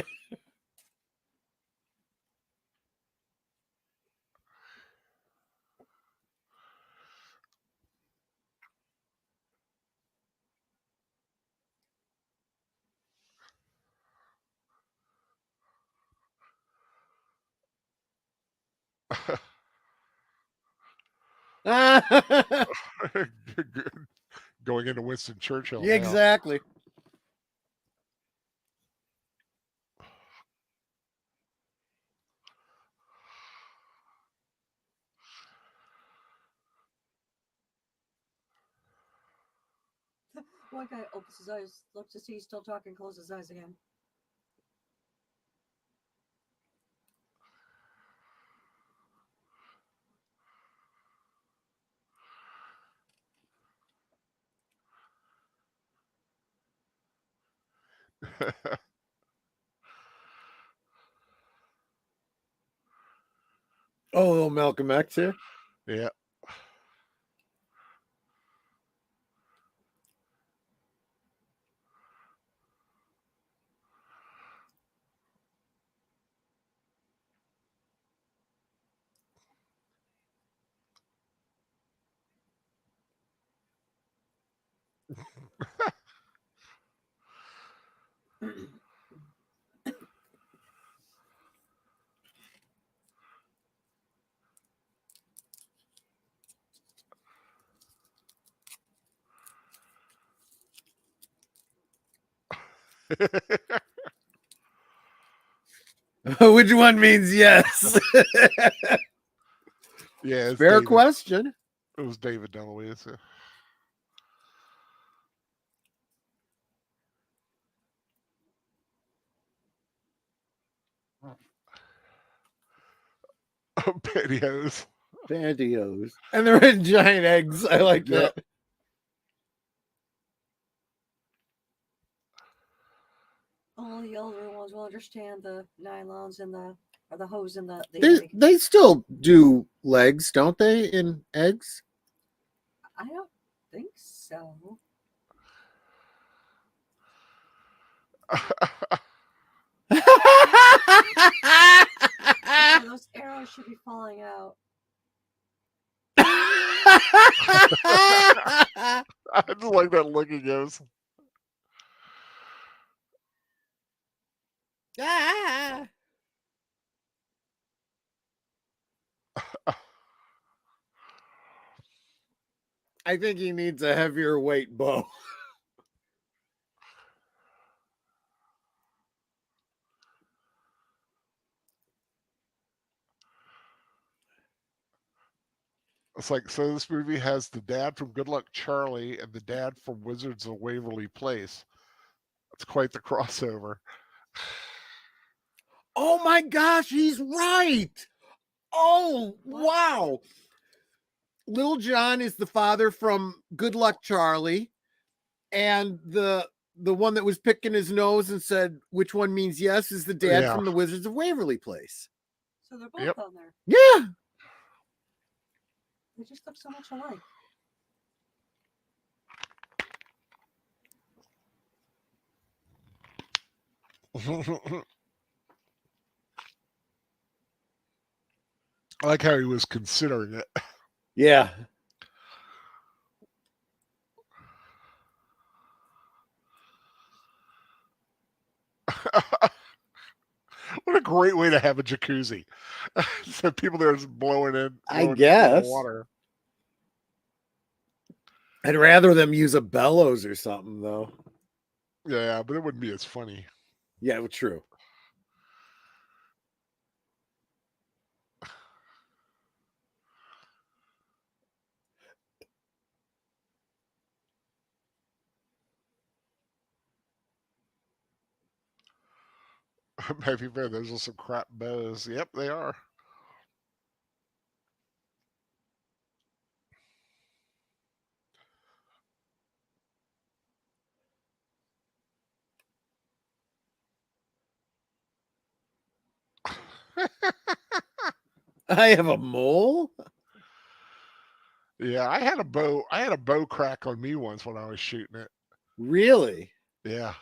Going into Winston Churchill. Yeah, exactly. One guy opens his eyes, looks to see he's still talking, closes his eyes again. Oh, little Malcolm X here. Yeah. Which one means yes? Yeah, it's Fair David. question. It was David DeLuise. Yeah. Pantyhose. Pantyhose. And they're in giant eggs. I like Yep. that. Only the older ones will understand the nylons and the hose and the They, egg. they still do legs, don't they, in eggs? I don't think so. Yeah, those arrows should be falling out. I just like that look he gives. I think he needs a heavier weight bow. It's like, so this movie has the dad from Good Luck Charlie and the dad from Wizards of Waverly Place. It's quite the crossover. Oh my gosh, he's right. Oh, wow. Little John is the father from Good Luck Charlie. And the one that was picking his nose and said, which one means yes, is the dad Yeah. from the Wizards of Waverly Place. So they're both Yep. on there. Yeah. They just look so much alike. I like how he was considering it. Yeah. What a great way to have a jacuzzi. So people there just blowing in. I blowing guess. water. I'd rather them use a bellows or something, though. Yeah, but it wouldn't be as funny. Yeah, well, true. Maybe fair. Those are some crap bows. Yep, they are. I have a mole? Yeah, I had a bow. I had a bow crack on me once when I was shooting it. Really? Yeah.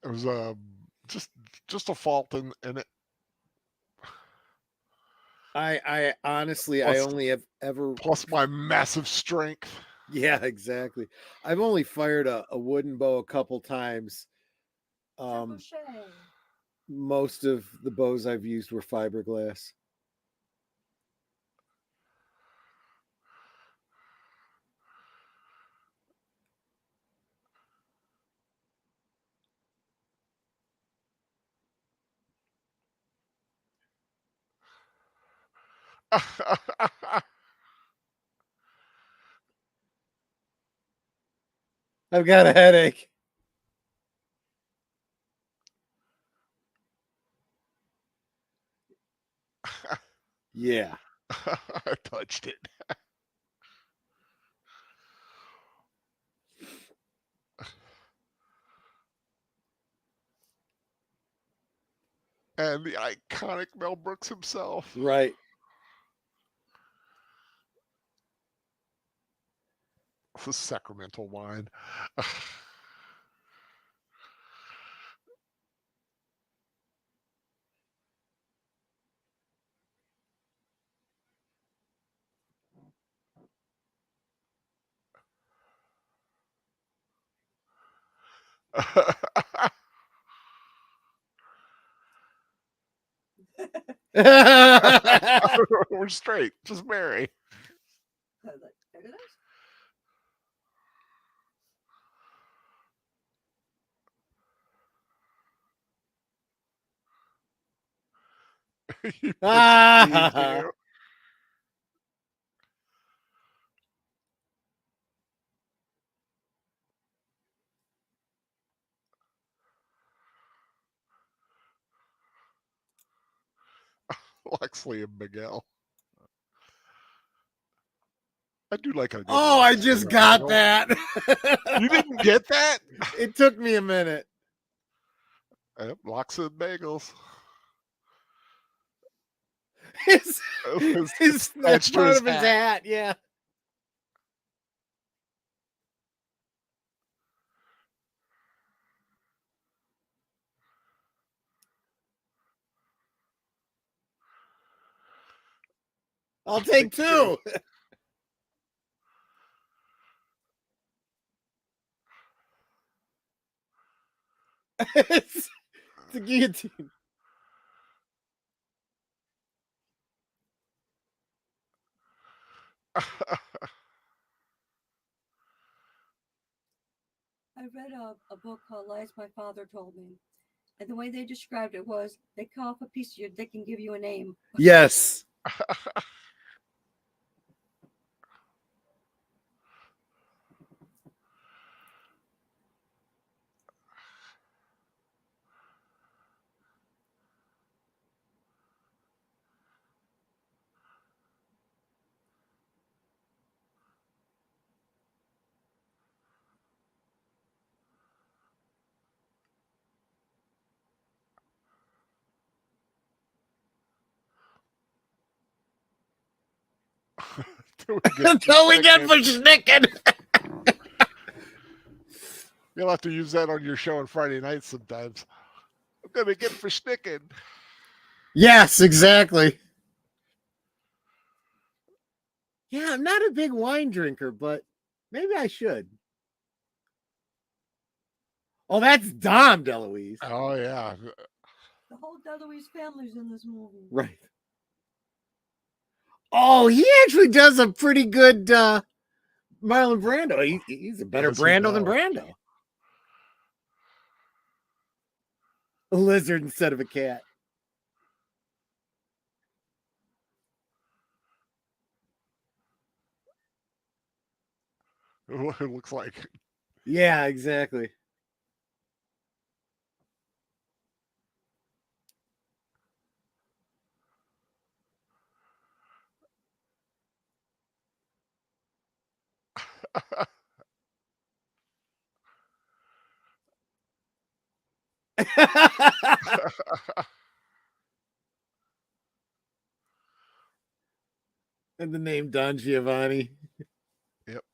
It was just a fault in it. I honestly, Plus- I only have ever. Plus my massive strength. Yeah, exactly. I've only fired a wooden bow a couple times. Most of the bows I've used were fiberglass. I've got a headache. Yeah. I touched it. and the iconic Mel Brooks himself. Right. The sacramental wine. We're straight. Just marry. You Princess Peach, Lexley and Miguel. I do like a good Oh, I Loxley just and got Miguel. that. You didn't get that? It took me a minute. Yep, Lox and Bagels. His It's that attached to part his of his hat. hat, yeah. I'll take two. It's a guillotine. I read a book called Lies My Father Told Me. And the way they described it was they cut off a piece of your dick and give you a name. Yes. Until we get for schnicking. You'll have to use that on your show on Friday nights sometimes. I'm gonna get for schnicking. Yes, exactly. Yeah, I'm not a big wine drinker, but maybe I should. Oh, that's Dom DeLuise. Oh yeah. The whole DeLuise family's in this movie. Right. Oh, he actually does a pretty good Marlon Brando. He's a better Yes, he Brando than does. Brando. A lizard instead of a cat. It looks like. Yeah, exactly. And the name Don Giovanni. Yep.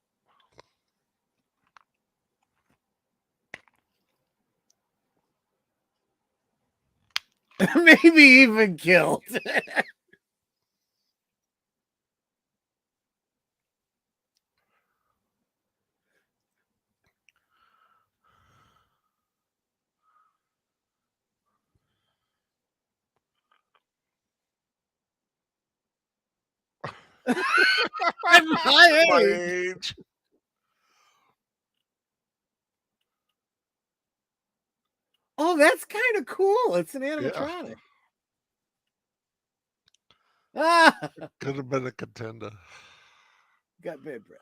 Maybe even killed. At my My age. age. Oh, that's kind of cool. It's an Yeah. animatronic. Ah, Could have been a contender. got bad breath.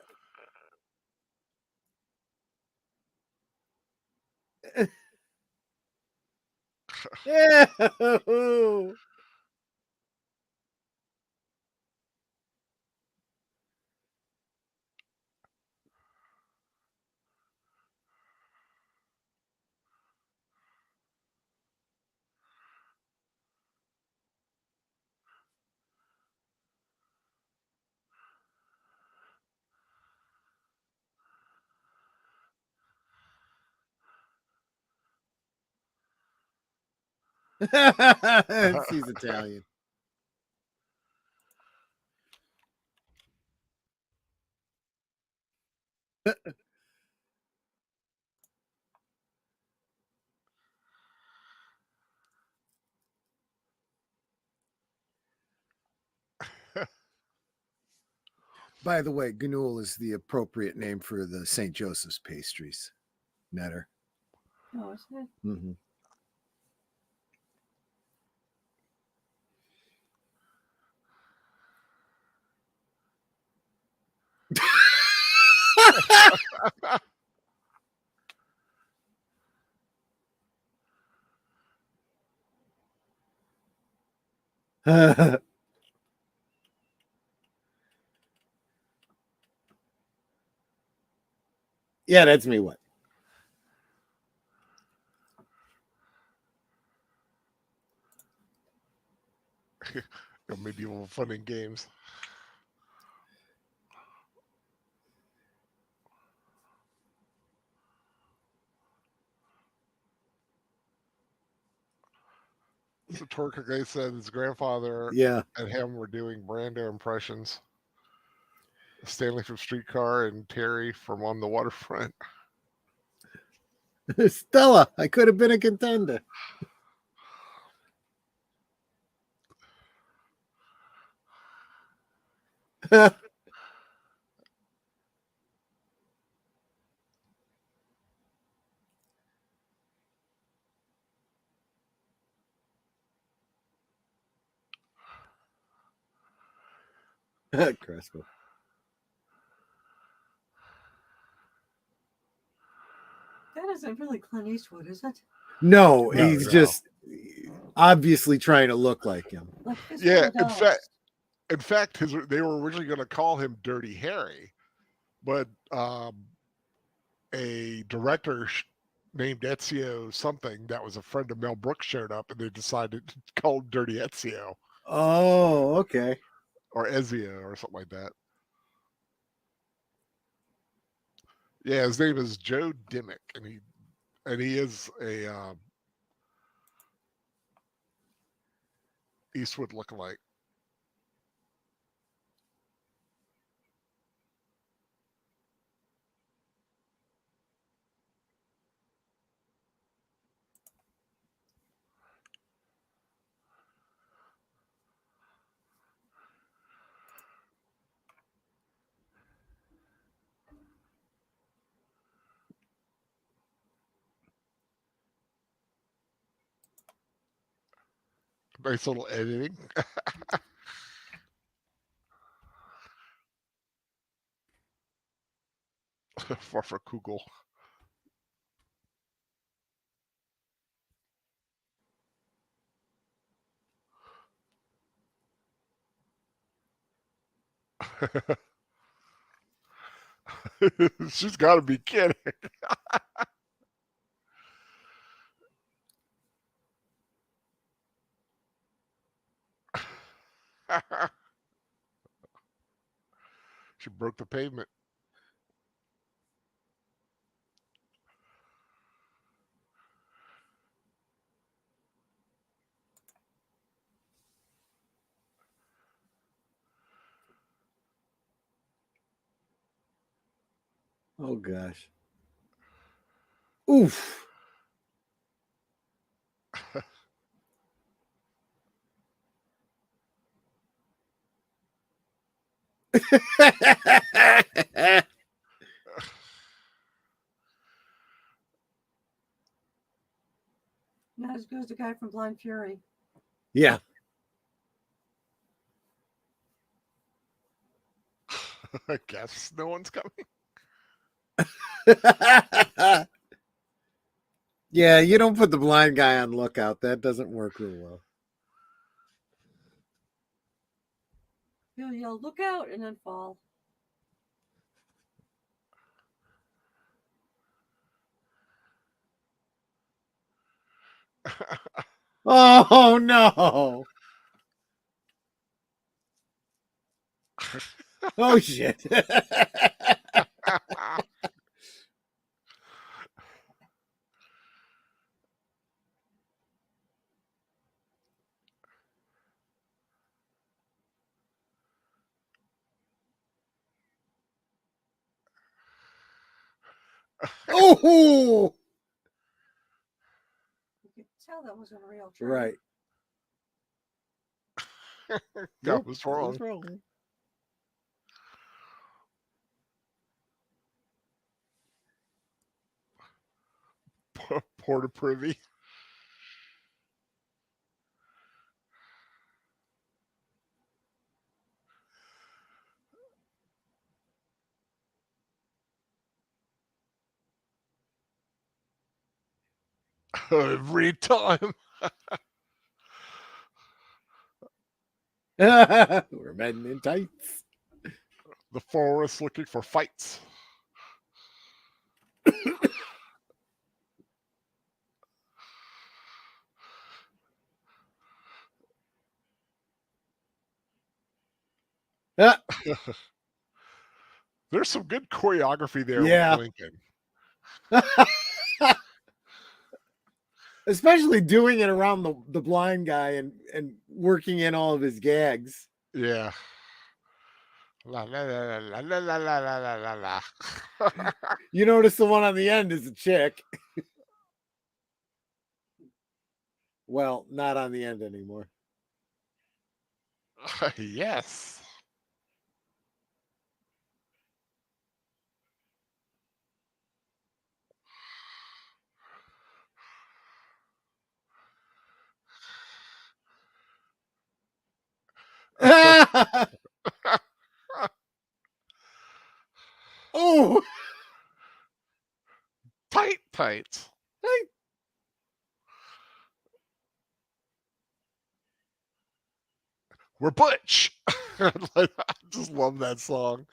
Yeah. She's Italian. By the way, gnoul is the appropriate name for the St. Joseph's pastries. Netter. Oh, is it? Mm-hmm. Yeah, that's me. What? Medieval fun and games. So Torque guy said his grandfather Yeah. and him were doing Brando impressions. Stanley from Streetcar and Terry from On the Waterfront. Stella, I could have been a contender. Crespo. That isn't really Clint Eastwood, is it? No, No, he's no. just obviously trying to look like him. Like Yeah, $50. in fact, they were originally going to call him Dirty Harry, but a director named Ezio something that was a friend of Mel Brooks showed up, and they decided to call him Dirty Ezio Oh, okay. or Ezio or something like that. Yeah, his name is Joe Dimmick, and he is a Eastwood lookalike. Nice little editing. for Kugel. She's got to be kidding. She broke the pavement. Oh gosh. Oof. Not as good as the guy from Blind Fury. Yeah. I guess no one's coming. Yeah, you don't put the blind guy on lookout. That doesn't work real well. He'll yell, "Look out," and then fall. Oh no. Oh shit. Oh, You could tell that wasn't a real tree. right. That Nope, was that wrong. was wrong. Porta Privy. Every time. We're men in tights. The forest looking for fights. Ah, There's some good choreography there Yeah. with Lincoln. Especially doing it around the blind guy and working in all of his gags. Yeah. La la la la la la la la la la la. You notice the one on the end is a chick. Well, not on the end anymore. Yes. Oh, Tight tights. We're Butch. I just love that song.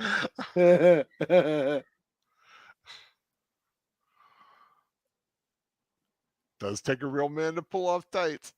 Does take a real man to pull off tights.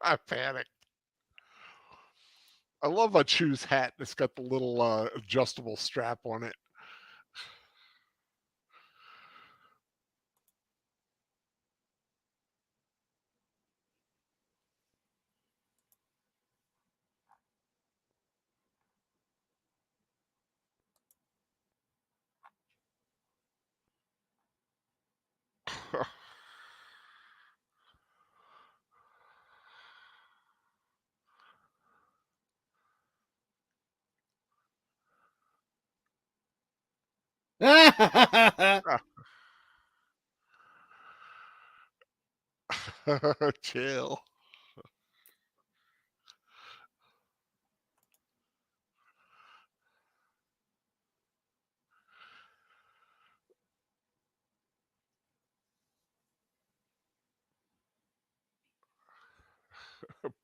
I panicked. I love a Chew's hat. It's got the little adjustable strap on it. Chill.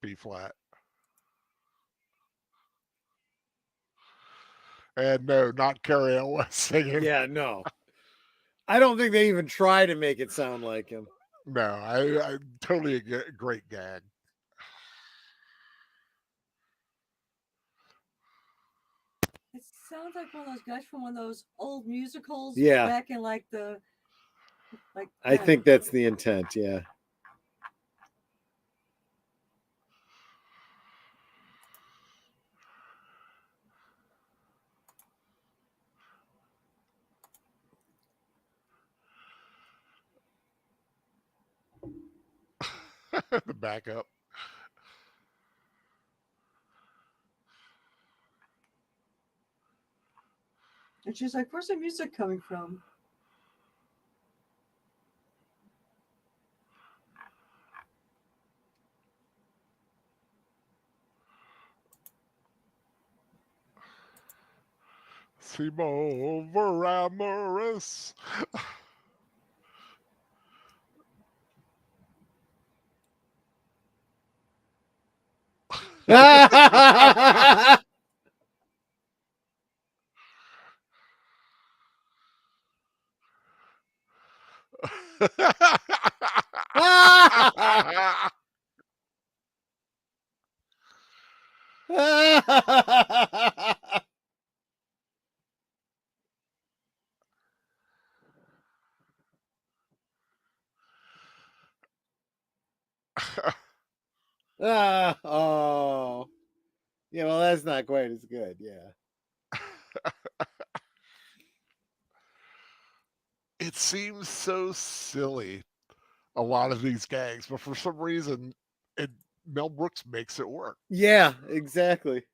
B flat. And no, not Cary Elwes singing. Yeah, no. I don't think they even try to make it sound like him. No, I totally a great gag. It sounds like one of those guys from one of those old musicals. Yeah. Back in like the I think that's the intent, yeah. The backup. And she's like, "Where's the music coming from?" Simo over amorous. Oh, yeah. Well, that's not quite as good. Yeah. It seems so silly, a lot of these gags, but for some reason, Mel Brooks makes it work. Yeah, exactly.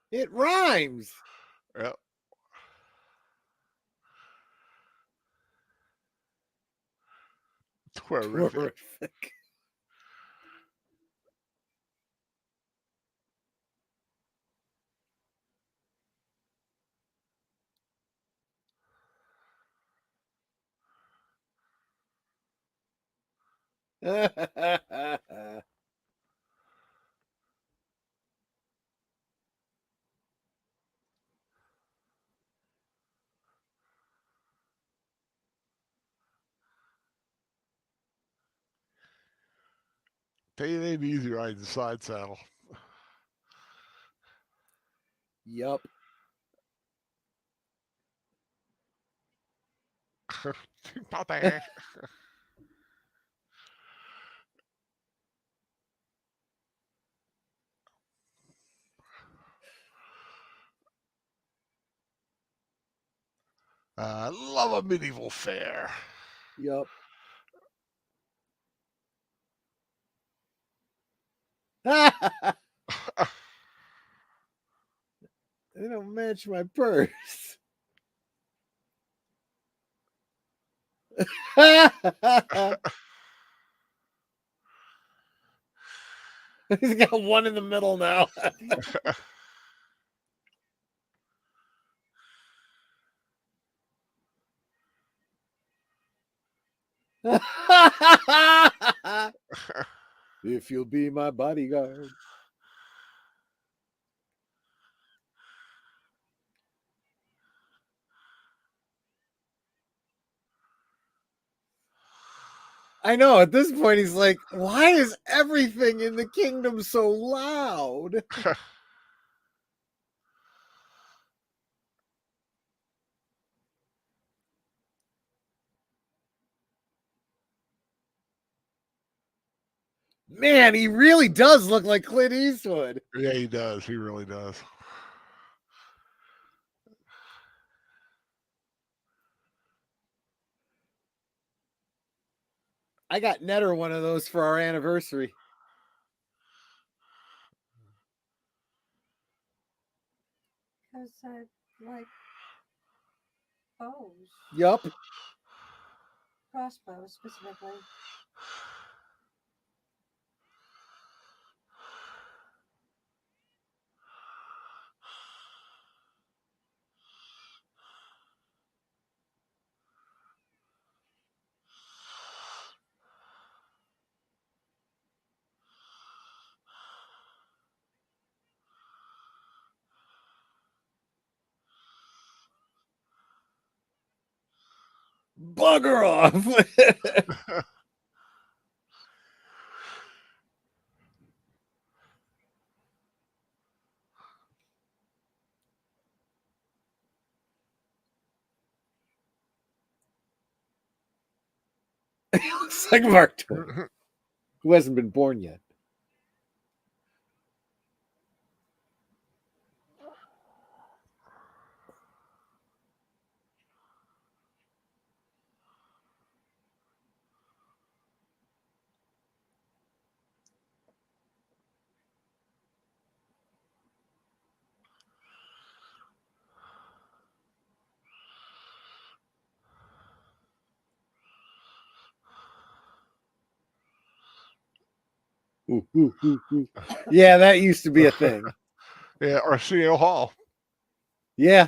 It rhymes. Yep. Terrific. Terrific. It ain't easy riding the side saddle. Yup. Love a medieval fair. Yup. They don't match my purse. He's got one in the middle now. If you'll be my bodyguard. I know, at this point he's like, why is everything in the kingdom so loud? Man, he really does look like Clint Eastwood. Yeah, he does. He really does. I got Netter one of those for our anniversary. Because I like bows, Yup. crossbows specifically. Bugger off. He looks like Mark Twain, who hasn't been born yet. Ooh, ooh, ooh, ooh. Yeah, that used to be a thing. Yeah, Arsenio Hall. Yeah.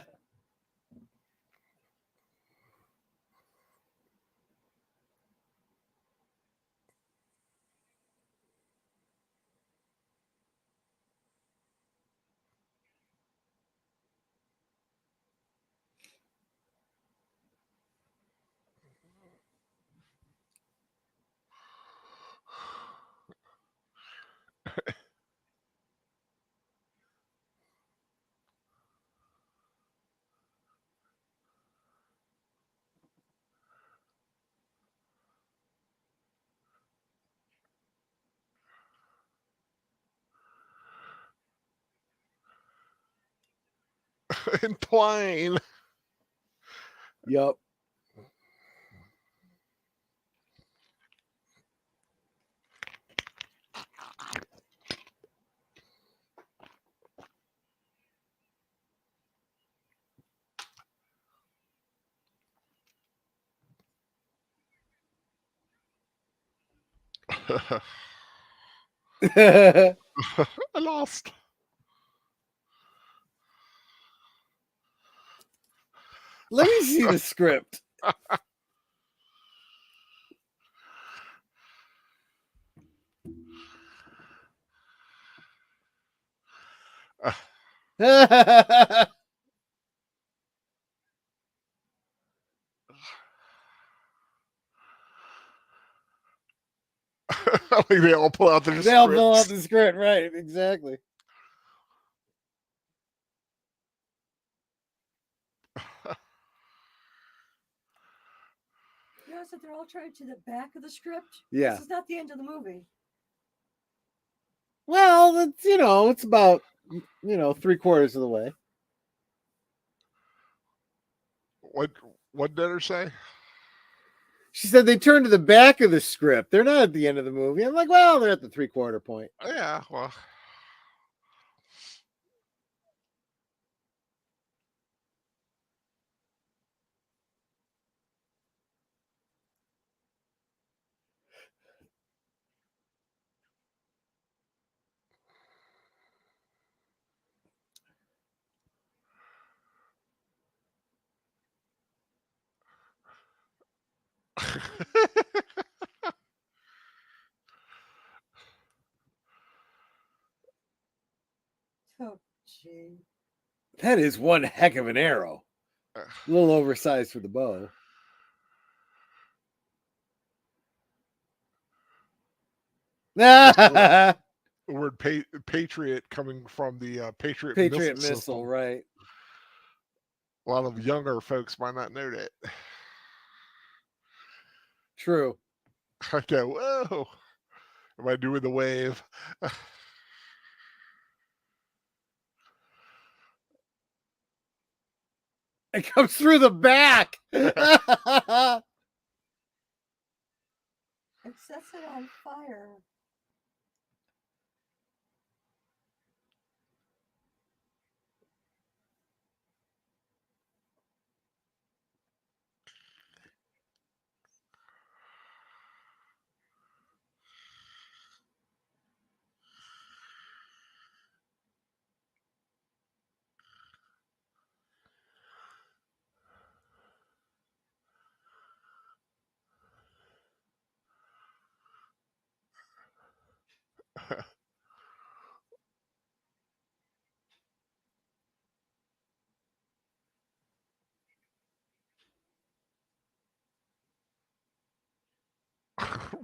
Entwine. Yup. I lost. Let me see the script. I think they all pull out their They'll fill out scripts. the script, right? Exactly. You notice that they're all trying to the back of the script? Yeah. This is not the end of the movie. Well, it's it's about 3/4 of the way. What did her say? She said they turned to the back of the script. They're not at the end of the movie. I'm like, well, they're at the 3/4 point. Yeah, well. Oh, gee. That is one heck of an arrow. A little oversized for the bow. The word patriot coming from the Patriot Patriot missile missile, system. right? A lot of younger folks might not know that. True. I go, whoa. Am I doing the wave? It comes through the back. It sets it on fire.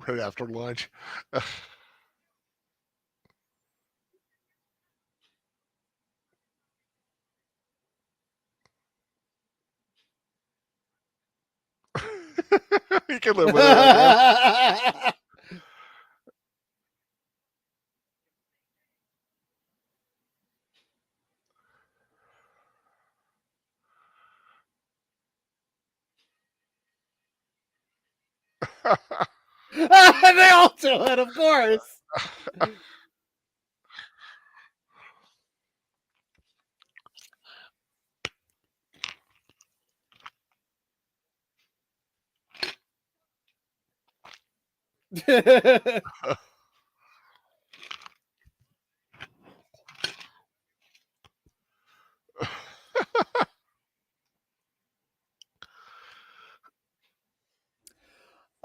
Right after lunch. You can live with it, I guess. They all do it, of course.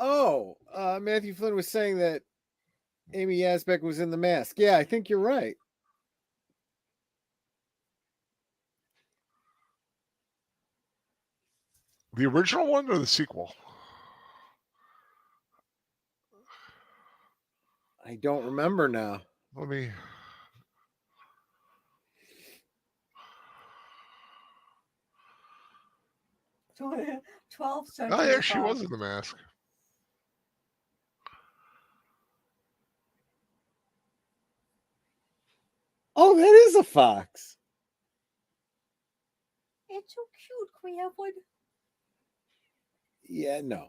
Oh, Matthew Flynn was saying that Amy Yazbek was in The Mask. Yeah, I think you're right. The original one or the sequel? I don't remember now. Let me. 12 cents. Oh yeah, she was in The Mask. Oh, that is a fox. It's so cute. Can we have one? Yeah, no.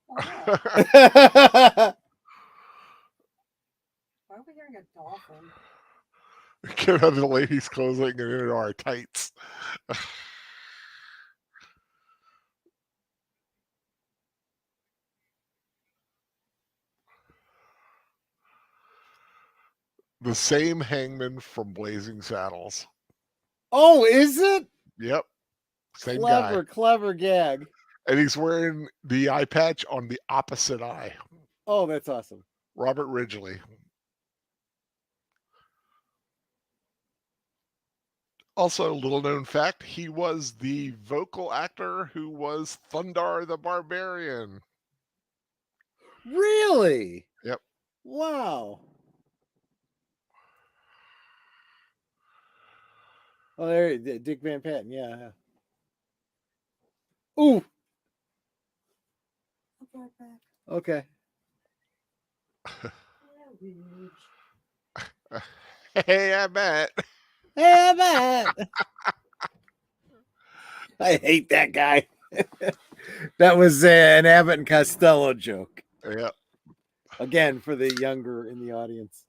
Why not? Why are we hearing a dolphin? Get out of the ladies' clothing and into our tights. The same hangman from Blazing Saddles. Oh, is it? Yep. Same Clever, guy. clever gag. And he's wearing the eye patch on the opposite eye. Oh, that's awesome. Robert Ridgely. Also, little known fact, he was the vocal actor who was Thundar the Barbarian. Really? Yep. Wow. Oh, there, Dick Van Patten. Yeah. Ooh. I'll be right back. Okay. Hey, I bet. Hey, Matt. I hate that guy. That was an Abbott and Costello joke. Yep. Again, for the younger in the audience.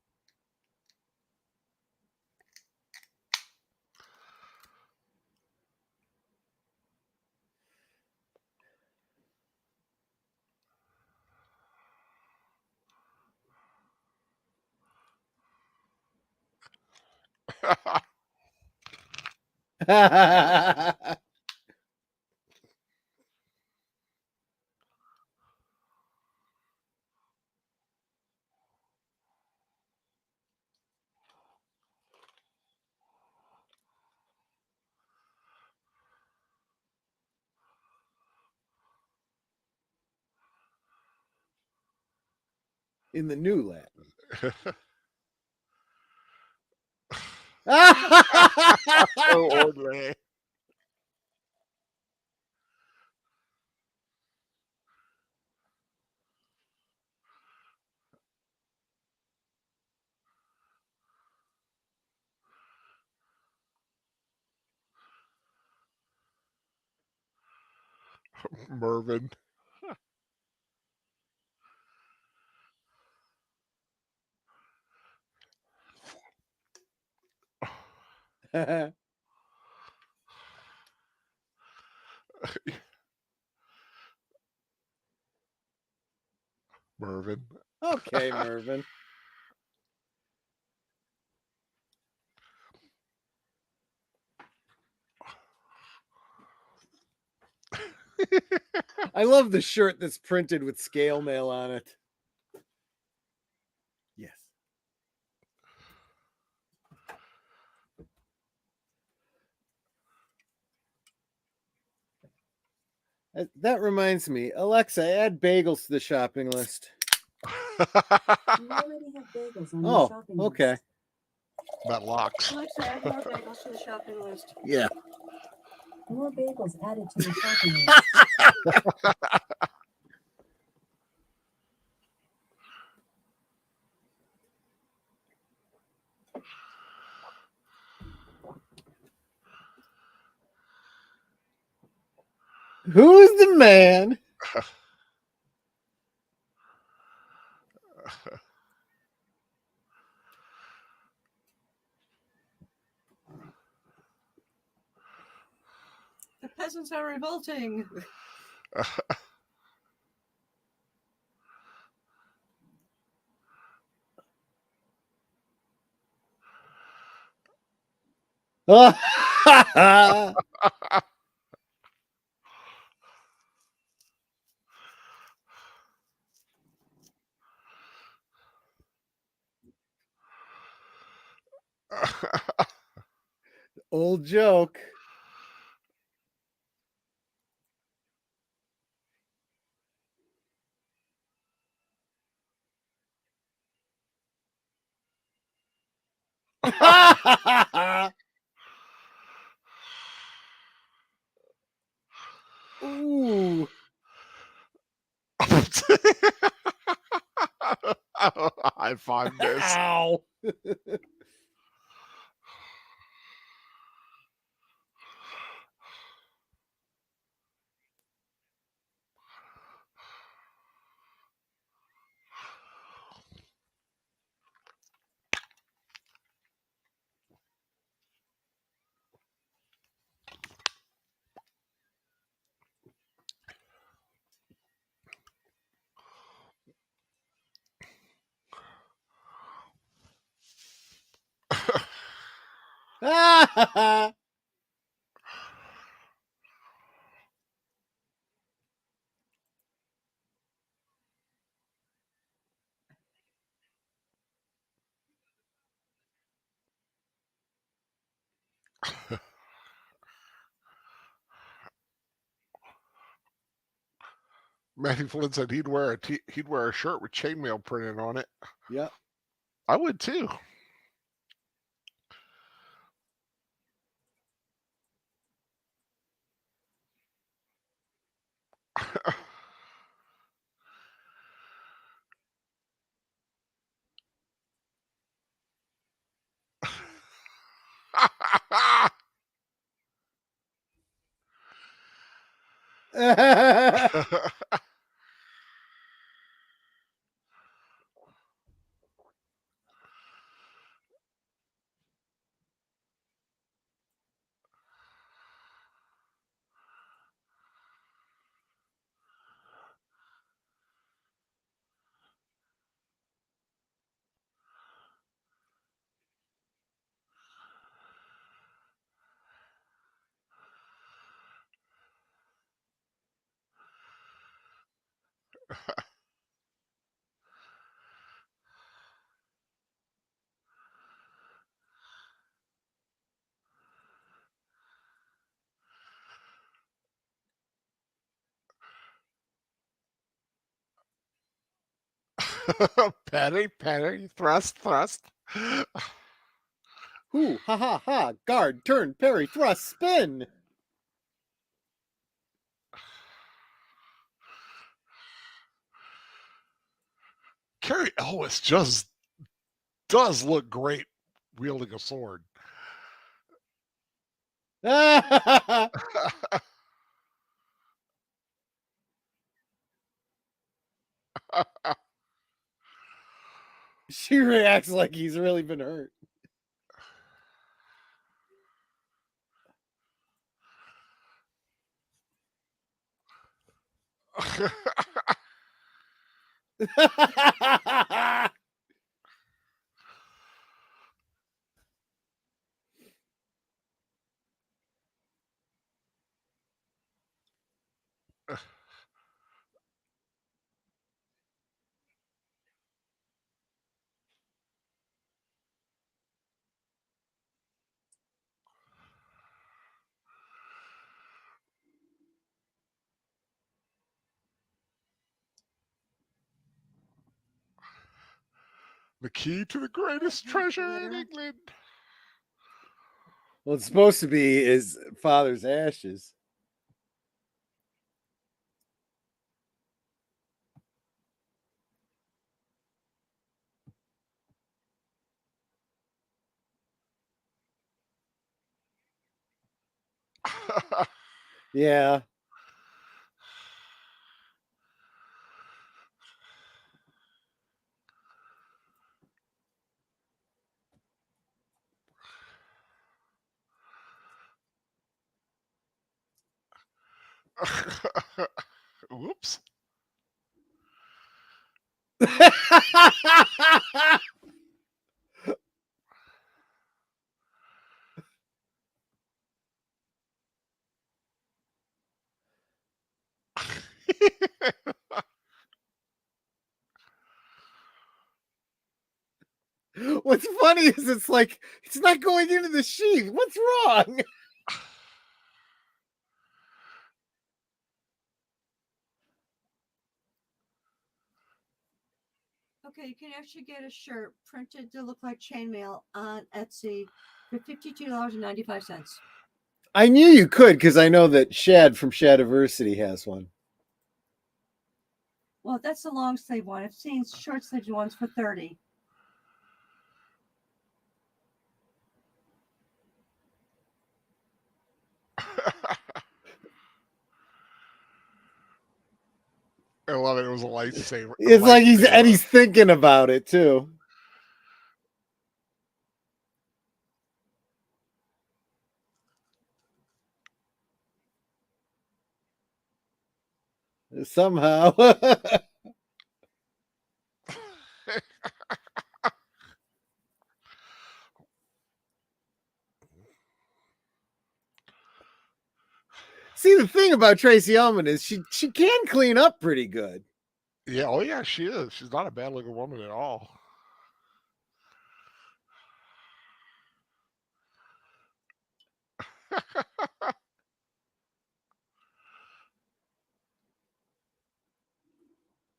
In the new Latin. So ordinary. Mervin. Mervin. Okay, Mervin. I love the shirt that's printed with scale mail on it. Yes. That reminds me, Alexa, add bagels to the shopping list. You already have bagels on your shopping list. Okay. That locks. Alexa, add more bagels to the shopping list. Yeah. More bagels added to the shopping list. Who's the man? The peasants are revolting. Old joke. Ooh. High five this. Ow. Matthew Flynn said he'd wear a shirt with chainmail printed on it. Yep. I would too. Penny, thrust. Ooh, ha ha ha. Guard, turn, parry, thrust, spin. Cary Elwes just does look great wielding a sword. She reacts like he's really been hurt. The key to the greatest treasure in England. Well, it's supposed to be his father's ashes. Yeah. Whoops. What's funny is it's like it's not going into the sheath. What's wrong? Okay, you can actually get a shirt printed to look like chainmail on Etsy for $52.95. I knew you could because I know that Shad from Shadiversity has one. Well, that's the long sleeve one. I've seen short sleeve ones for 30. I love it. It was a lightsaber. It's like he's lightsaber. thinking about it too. Somehow. See, the thing about Tracy Ullman is she can clean up pretty good. Yeah, oh yeah, she is. She's not a bad looking woman at all.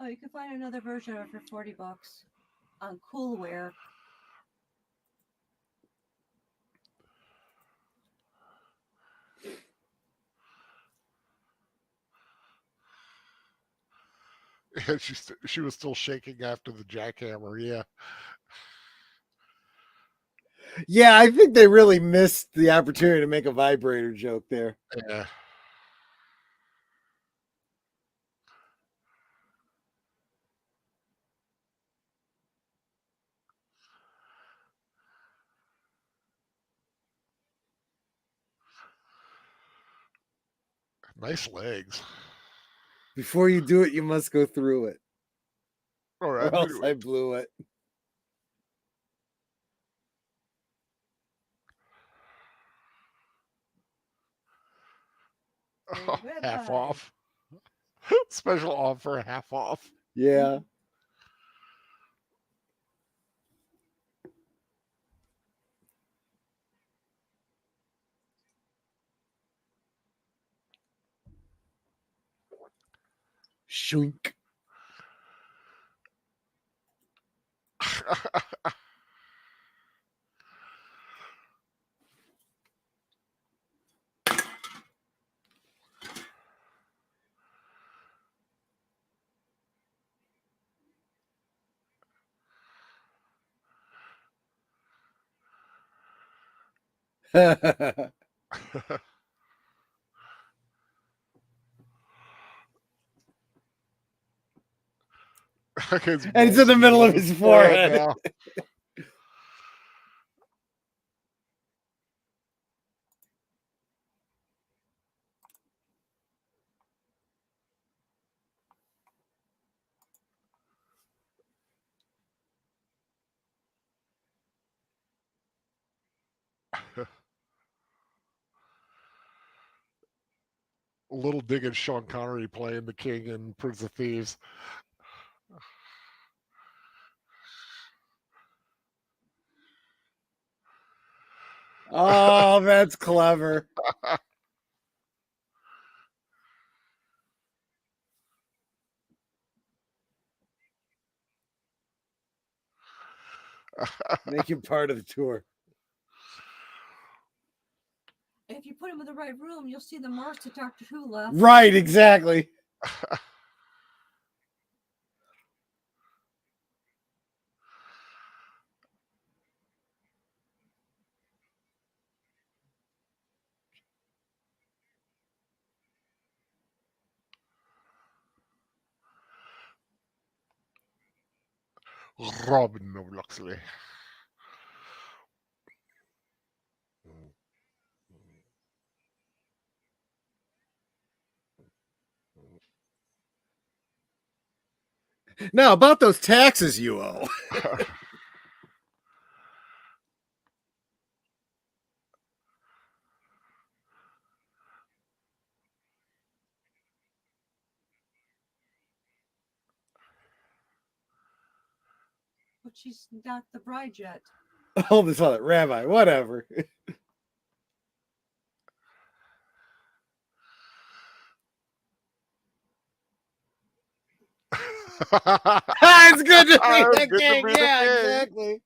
Oh, you can find another version of it for 40 bucks on Coolware. And she was still shaking after the jackhammer. Yeah. Yeah, I think they really missed the opportunity to make a vibrator joke there. Yeah. Nice legs. Before you do it, you must go through it. All right. Or else I blew it. Half off. Special offer, half off. Yeah. Shunk. And it's in the middle of his forehead. Now. A little dig at Sean Connery playing the king in Prince of Thieves. Oh, that's clever. Make him part of the tour. put him in the right room, you'll see the Mars to Doctor Who left. Right, exactly. Robin of Locksley. Now about those taxes you owe. But she's not the bride yet. All this other rabbi, whatever. It's good to be the Good to king. be the Yeah, king. exactly.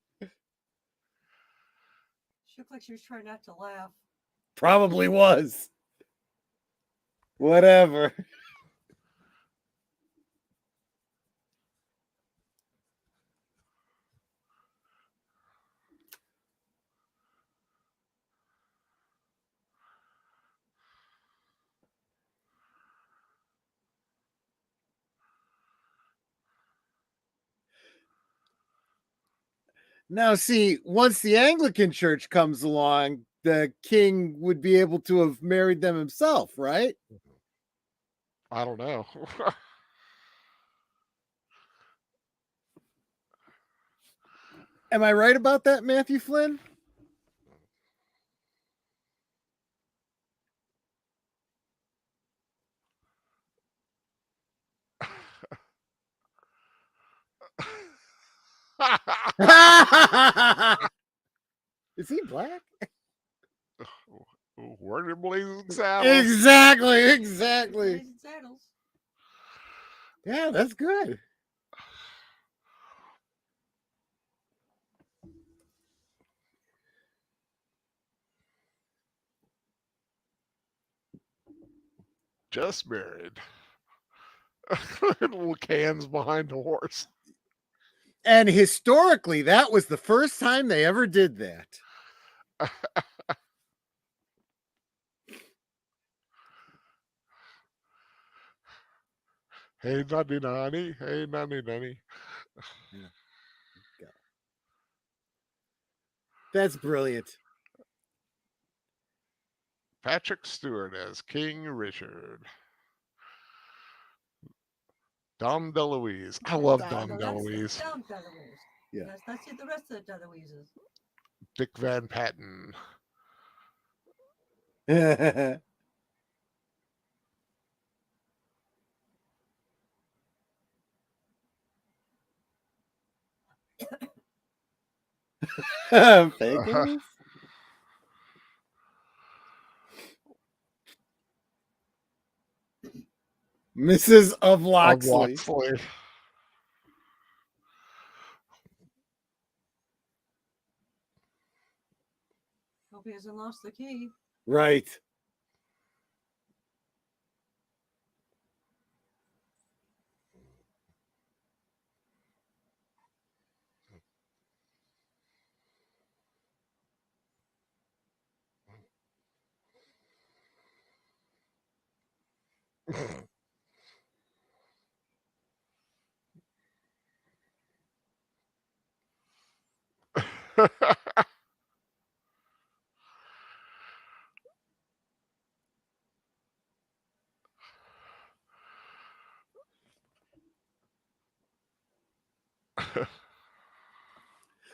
She looked like she was trying not to laugh. Probably was. Whatever. Now, see, once the Anglican Church comes along, the king would be able to have married them himself, right? I don't know. Am I right about that, Matthew Flynn? Is he black? Word in blazing saddles. Exactly. Blazing saddles. Yeah, that's good. Just married. Little cans behind the horse. And historically, that was the first time they ever did that. Hey, nanny, nanny. Hey, nanny, nanny. Go. That's brilliant. Patrick Stewart as King Richard. Dom DeLuise. I love Dom No, DeLuise. that's Dom DeLuise. Yeah. That's the rest of the DeLuises. Dick Van Patten. Fake Mrs. of Locksley. Hope he hasn't lost the key. Right.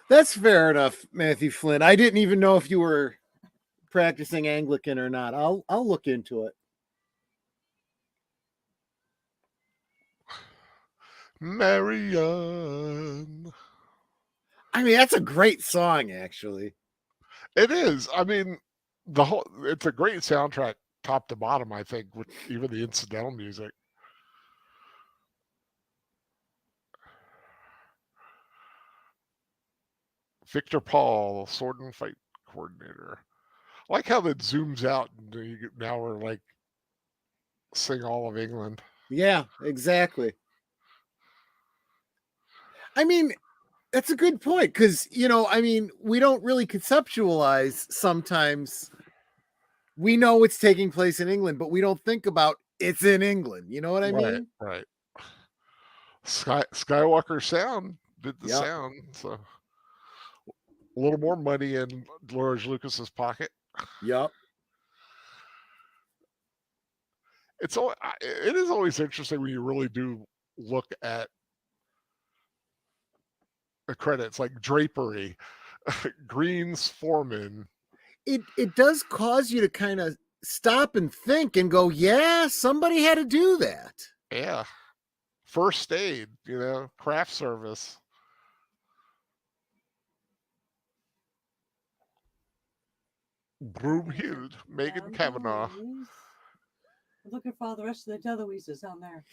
That's fair enough, Matthew Flynn. I didn't even know if you were practicing Anglican or not. I'll look into it. Marianne. I mean, that's a great song, actually. It is. I mean, it's a great soundtrack top to bottom, I think, with even the incidental music. Victor Paul, sword and fight coordinator. I like how that zooms out. And now we're like sing all of England. Yeah, exactly. I mean, that's a good point because, we don't really conceptualize sometimes. We know it's taking place in England, but we don't think about it's in England. You know what I mean? Right. Skywalker Sound did the Yep. sound, so a little more money in George Lucas's pocket. Yep. It is always interesting when you really do look at the credits, like drapery, Green's foreman. It does cause you to kind of stop and think and go, yeah, somebody had to do that. Yeah. First aid, craft service. Broomhild, Megan Kavanaugh. I'm looking for all the rest of the Deloises on there.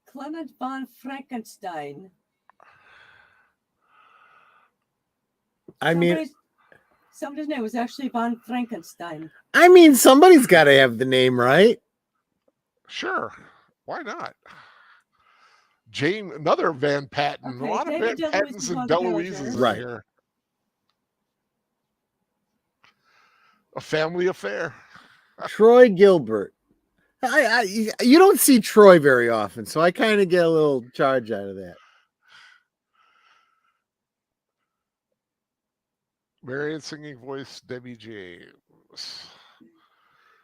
Clement von Frankenstein. Somebody's name was actually von Frankenstein. Somebody's got to have the name right. Sure. Why not? Jane, another Van Patten. Okay, a lot of Van David Pattens and DeLuise Deloises right here. A family affair. Troy Gilbert. You don't see Troy very often, so I kind of get a little charge out of that. Marion singing voice, Debbie James.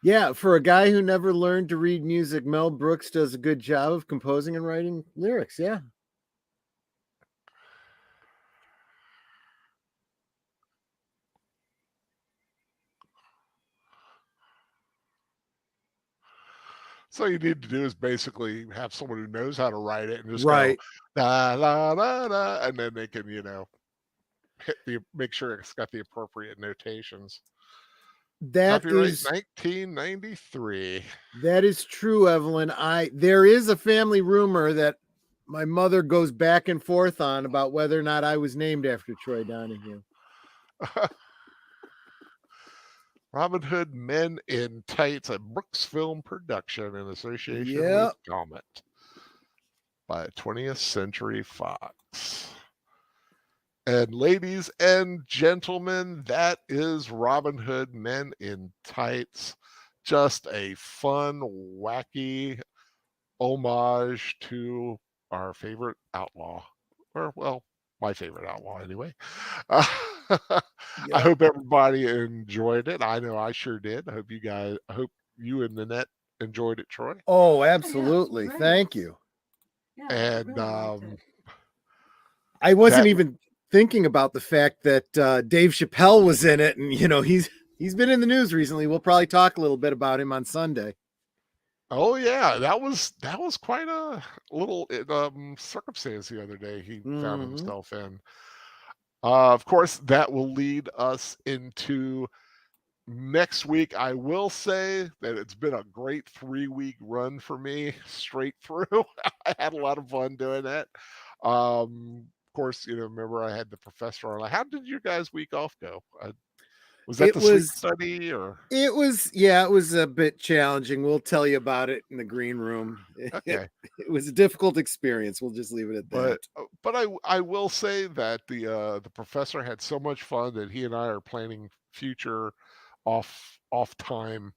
Yeah, for a guy who never learned to read music, Mel Brooks does a good job of composing and writing lyrics. Yeah. So you need to do is basically have someone who knows how to write it and just Right. go da la da da, and then they can make sure it's got the appropriate notations. That Copyright is 1993. That is true, Evelyn. There is a family rumor that my mother goes back and forth on about whether or not I was named after Troy Donahue. Robin Hood Men in Tights, a Brooks film production in association with Comet by 20th Century Fox. And ladies and gentlemen, that is Robin Hood Men in Tights. Just a fun, wacky homage to our favorite outlaw. Or, well, my favorite outlaw anyway. I hope everybody enjoyed it. I know I sure did. I hope you and Nanette enjoyed it, Troy. Oh, absolutely. Thank you. Yeah, And really I wasn't even thinking about the fact that Dave Chappelle was in it, and he's been in the news recently. We'll probably talk a little bit about him on Sunday. Oh yeah, that was quite a little circumstance the other day he found himself in. Of course, that will lead us into next week. I will say that it's been a great 3-week run for me straight through. I had a lot of fun doing that. Of course, remember I had the professor on. How did your guys' week off go? Was that sleep study or? It was a bit challenging. We'll tell you about it in the green room. Okay. It was a difficult experience. We'll just leave it at that. But I will say that the professor had so much fun that he and I are planning future off time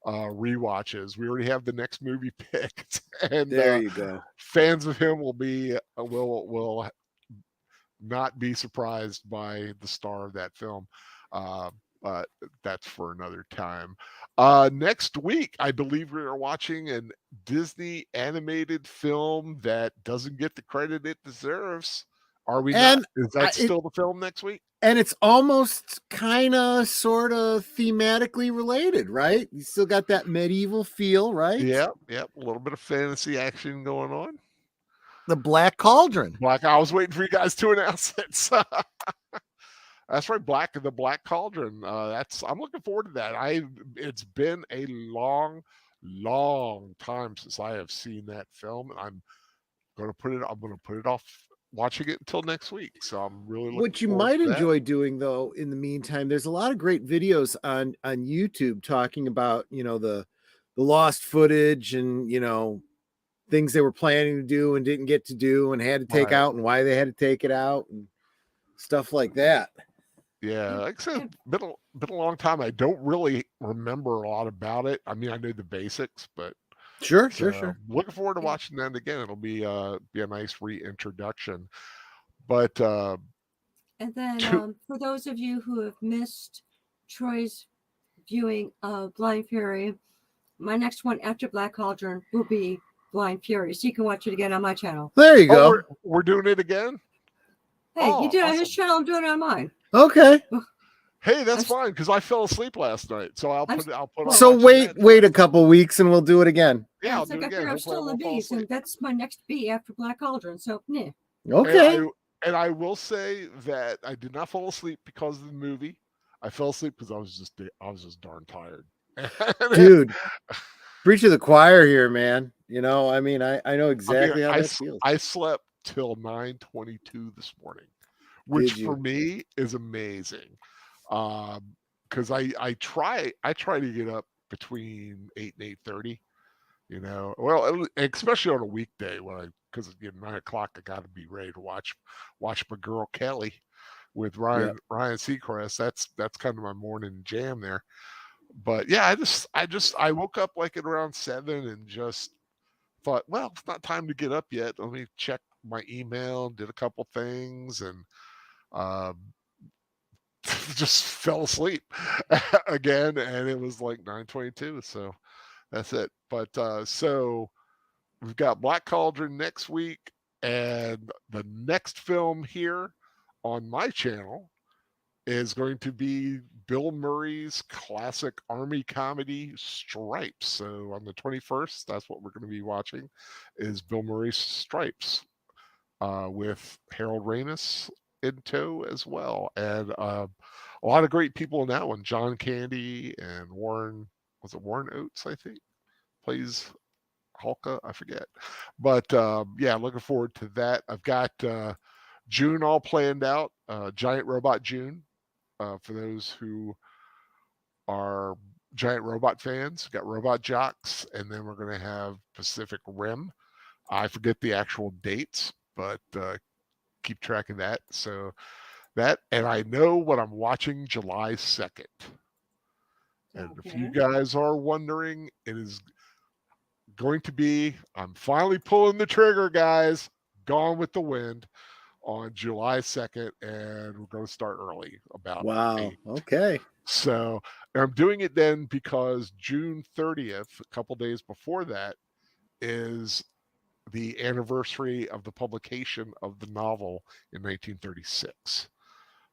rewatches. We already have the next movie picked, and there you go. Fans of him will not be surprised by the star of that film. But that's for another time. Next week, I believe we are watching a Disney animated film that doesn't get the credit it deserves. Are we not? Is that still the film next week? And it's almost kind of sort of thematically related, right? You still got that medieval feel, right? Yep. A little bit of fantasy action going on. The Black Cauldron. I was waiting for you guys to announce it. That's right, the Black Cauldron. I'm looking forward to that. It's been a long time since I have seen that film, and I'm going to put it off watching it until next week. So I'm really looking What you forward might to that. enjoy doing though, in the meantime, there's a lot of great videos on YouTube talking about, the lost footage and, things they were planning to do and didn't get to do and had to take Right. out and why they had to take it out and stuff like that. Yeah, And- like I said, and- been a long time. I don't really remember a lot about it. I mean, I know the basics, but Sure. looking forward to Yeah. watching that again. It'll be a nice reintroduction. But And then to, for those of you who have missed Troy's viewing of Blind Fury, my next one after Black Cauldron will be Blind Fury. So you can watch it again on my channel. There you go. we're doing it again. Hey, Oh, you did it on awesome. his channel, I'm doing it on mine. Okay. Hey, that's I'm- fine because I fell asleep last night, so I'll I'm- put on So watching wait that. a couple weeks and we'll do it again. Yeah, I'll it's do like it I again. figure I'm Hopefully I still in won't fall bees, and asleep. that's my next B after Black Cauldron. So, yeah. Okay. And I will say that I did not fall asleep because of the movie. I fell asleep because I was just darn tired. Dude, preach to the choir here, man. I know exactly how that feels. I slept till 9:22 this morning, which Did you? for me is amazing. Because I try to get up between 8 and 8:30. Well, especially on a weekday because again 9 o'clock I got to be ready to watch my girl Kelly with Ryan Seacrest. That's kind of my morning jam there. But yeah, I woke up like at around 7 and just thought, well, it's not time to get up yet. Let me check my email, did a couple things, and just fell asleep again. And it was like 9:22. So that's it. But so we've got Black Cauldron next week, and the next film here on my channel is going to be Bill Murray's classic army comedy Stripes. So on the 21st, that's what we're going to be watching, is Bill Murray's Stripes, with Harold Ramis in tow as well, and a lot of great people in that one. John Candy and Warren Oates, I think, plays Hulka, I forget. But yeah, looking forward to that. I've got June all planned out, Giant Robot June, for those who are giant robot fans. We've got Robot Jocks, and then we're going to have Pacific Rim. I forget the actual dates, but keep track of that. So that, and I know what I'm watching July 2nd. And if you guys are wondering, it is going to be, I'm finally pulling the trigger, guys, Gone with the Wind on July 2nd, and we're going to start early, about Wow. 8. Okay. So I'm doing it then because June 30th, a couple days before that, is the anniversary of the publication of the novel in 1936.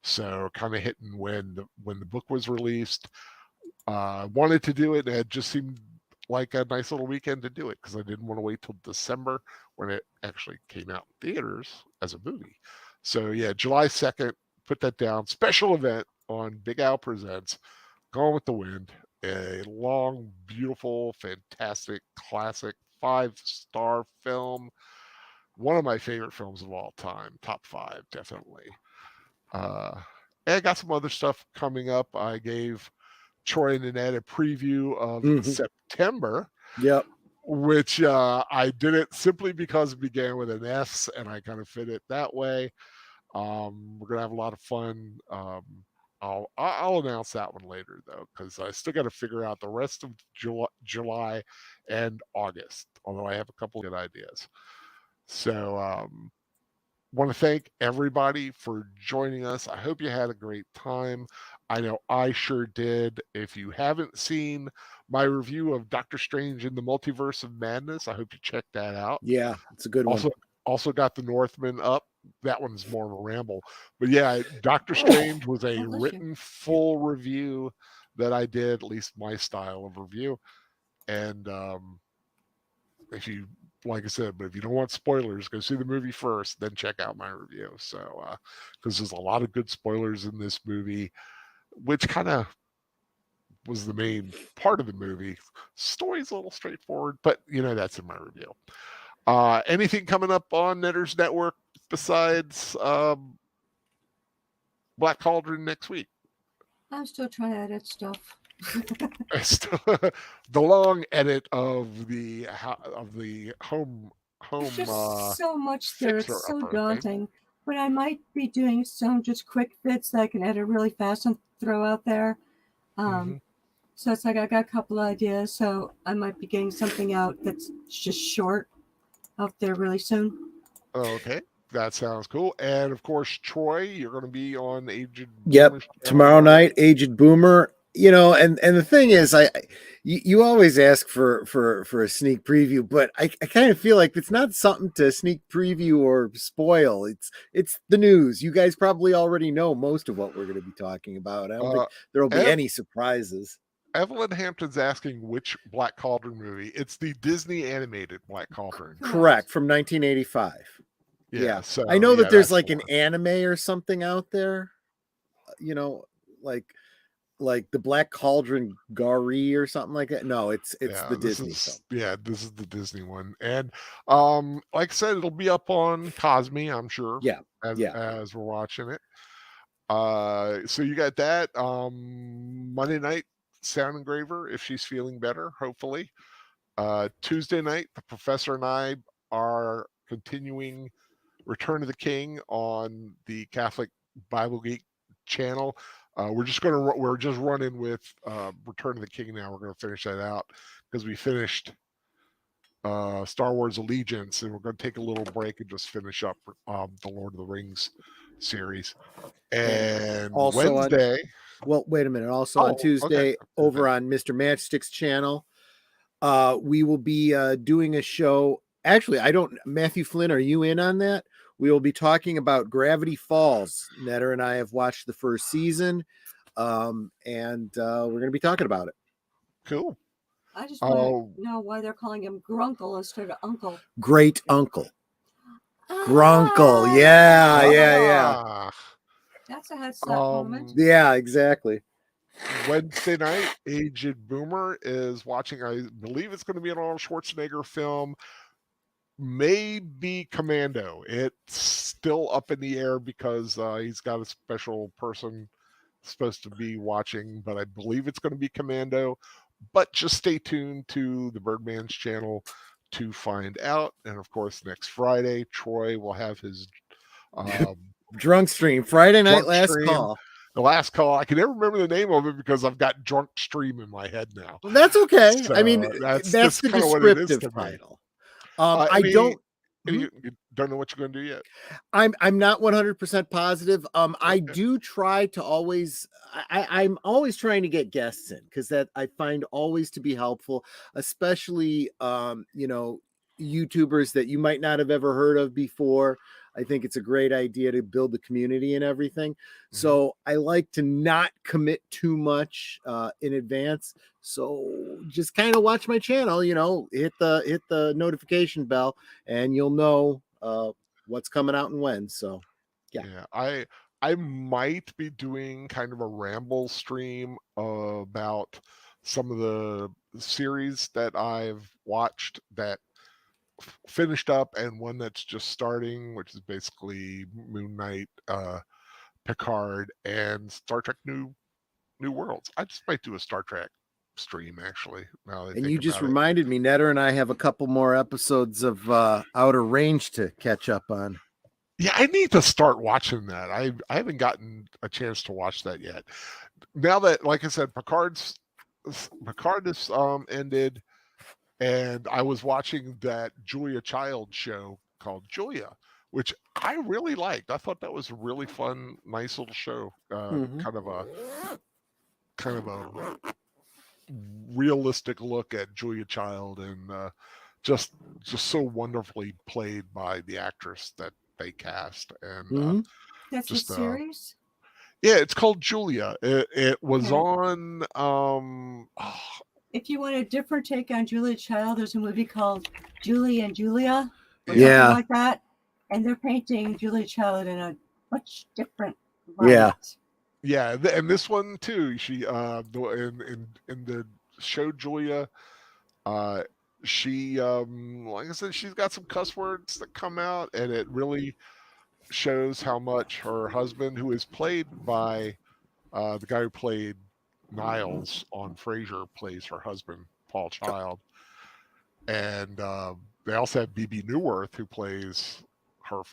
So kind of hitting when the book was released. Wanted to do it, and it just seemed like a nice little weekend to do it because I didn't want to wait till December when it actually came out in theaters as a movie. So yeah, July 2nd, put that down. Special event on Big Al Presents Gone with the Wind, a long, beautiful, fantastic, classic 5-star film. One of my favorite films of all time, top 5, definitely. And I got some other stuff coming up. I gave Troy and Nanette a preview of September. Yep. Which I did it simply because it began with an S, and I kind of fit it that way. We're gonna have a lot of fun. I'll announce that one later though, because I still got to figure out the rest of July and August. Although I have a couple of good ideas. So want to thank everybody for joining us. I hope you had a great time. I know I sure did. If you haven't seen my review of Doctor Strange in the Multiverse of Madness, I hope you check that out. Yeah, it's a good one. Also got the Northman up. That one's more of a ramble. But yeah, Doctor Strange was a written full review that I did, at least my style of review. And if you, like I said, but if you don't want spoilers, go see the movie first, then check out my review. So, because there's a lot of good spoilers in this movie, which kind of was the main part of the movie. Story's a little straightforward, but that's in my review. Anything coming up on Netters Network besides Black Cauldron next week? I'm still trying to edit stuff. The long edit of the home There's just home so much there. It's fixer so upper thing. daunting. But I might be doing some just quick fits that I can edit really fast and throw out there. Mhm. So it's like I got a couple ideas. So I might be getting something out that's just short out there really soon. Okay, that sounds cool. And of course, Troy, you're going to be on Aged Yep. Boomer's channel Tomorrow night, Aged Boomer. You know, and the thing is, you always ask for a sneak preview, but I kind of feel like it's not something to sneak preview or spoil. It's the news. You guys probably already know most of what we're going to be talking about. I don't think there will be Ev- any surprises. Evelyn Hampton's asking which Black Cauldron movie. It's the Disney animated Black Cauldron. Correct, from 1985. Yeah. So I know that yeah, there's that's like the an one. anime or something out there, you know, like the Black Cauldron Gari or something like that. No, it's Yeah, the this Disney is film. this is the Disney one, and like I said, it'll be up on Cosme, I'm sure. Yeah, as we're watching it. So you got that Monday night Sound Engraver if she's feeling better, hopefully. Tuesday night, the professor and I are continuing Return of the King on the Catholic Bible Geek channel. We're just running with Return of the King now. We're gonna finish that out because we finished Star Wars Allegiance, and we're gonna take a little break and just finish up the Lord of the Rings series. And also Wednesday. Well, wait a minute. Also on Tuesday, over on Mr. Matchstick's channel, we will be doing a show. Actually, Matthew Flynn, are you in on that? We will be talking about Gravity Falls. Netter and I have watched the first season, and we're going to be talking about it. Cool. I just want to know why they're calling him Grunkle instead of Uncle. Great Uncle. Grunkle. Yeah. That's a head slap moment. Yeah, exactly. Wednesday night, Aged Boomer is watching, I believe it's going to be an Arnold Schwarzenegger film, maybe Commando. It's still up in the air because he's got a special person supposed to be watching, but I believe it's going to be Commando. But just stay tuned to the Birdman's channel to find out. And of course, next Friday, Troy will have his drunk stream, Friday night last stream. call. The last call. I can never remember the name of it because I've got drunk stream in my head now. Well, that's okay. So I mean, that's the descriptive title. I you don't know what you're going to do yet. I'm not 100% positive. I do try to always. I'm always trying to get guests in because that I find always to be helpful, especially YouTubers that you might not have ever heard of before. I think it's a great idea to build the community and everything. Mm-hmm. So I like to not commit too much in advance. So just kind of watch my channel, hit the notification bell and you'll know what's coming out and when. So yeah, I might be doing kind of a ramble stream about some of the series that I've watched that finished up and one that's just starting, which is basically Moon Knight, Picard, and Star Trek New Worlds. I just might do a Star Trek stream actually. And you just reminded me, Netter and I have a couple more episodes of Outer Range to catch up on. Yeah, I need to start watching that. I haven't gotten a chance to watch that yet. Now that, like I said, Picard is ended, and I was watching that Julia Child show called Julia, which I really liked. I thought that was a really fun, nice little show. Kind of a realistic look at Julia Child, and just so wonderfully played by the actress that they cast. And that's just a series. Yeah, it's called Julia. It was on. If you want a different take on Julia Child, there's a movie called Julie and Julia, or something like that, and they're painting Julia Child in a much different light. Yeah, and this one too. She in the show Julia, she like I said, she's got some cuss words that come out, and it really shows how much her husband, who is played by the guy who played Niles on Frasier, plays her husband, Paul Child. And they also have BB Newworth, who plays her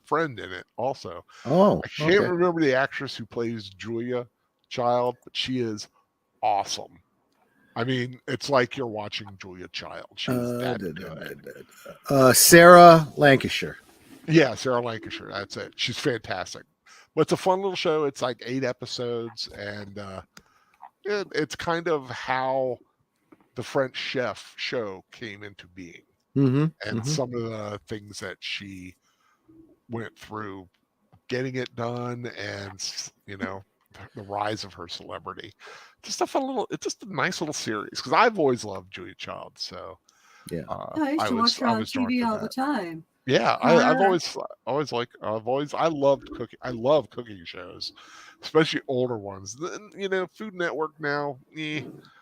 friend in it also. Oh, I can't okay. remember the actress who plays Julia Child, but she is awesome. I mean, it's like you're watching Julia Child. She's that good. Sarah Lancashire. Yeah, Sarah Lancashire. That's it. She's fantastic. But it's a fun little show. It's like 8 episodes, and it's kind of how the French Chef show came into being, and some of the things that she went through getting it done, and the rise of her celebrity. Just a fun little. It's just a nice little series because I've always loved Julia Child. So yeah, I used to watch her on TV all the time. Yeah, I've always I loved cooking. I love cooking shows, especially older ones. Food Network now.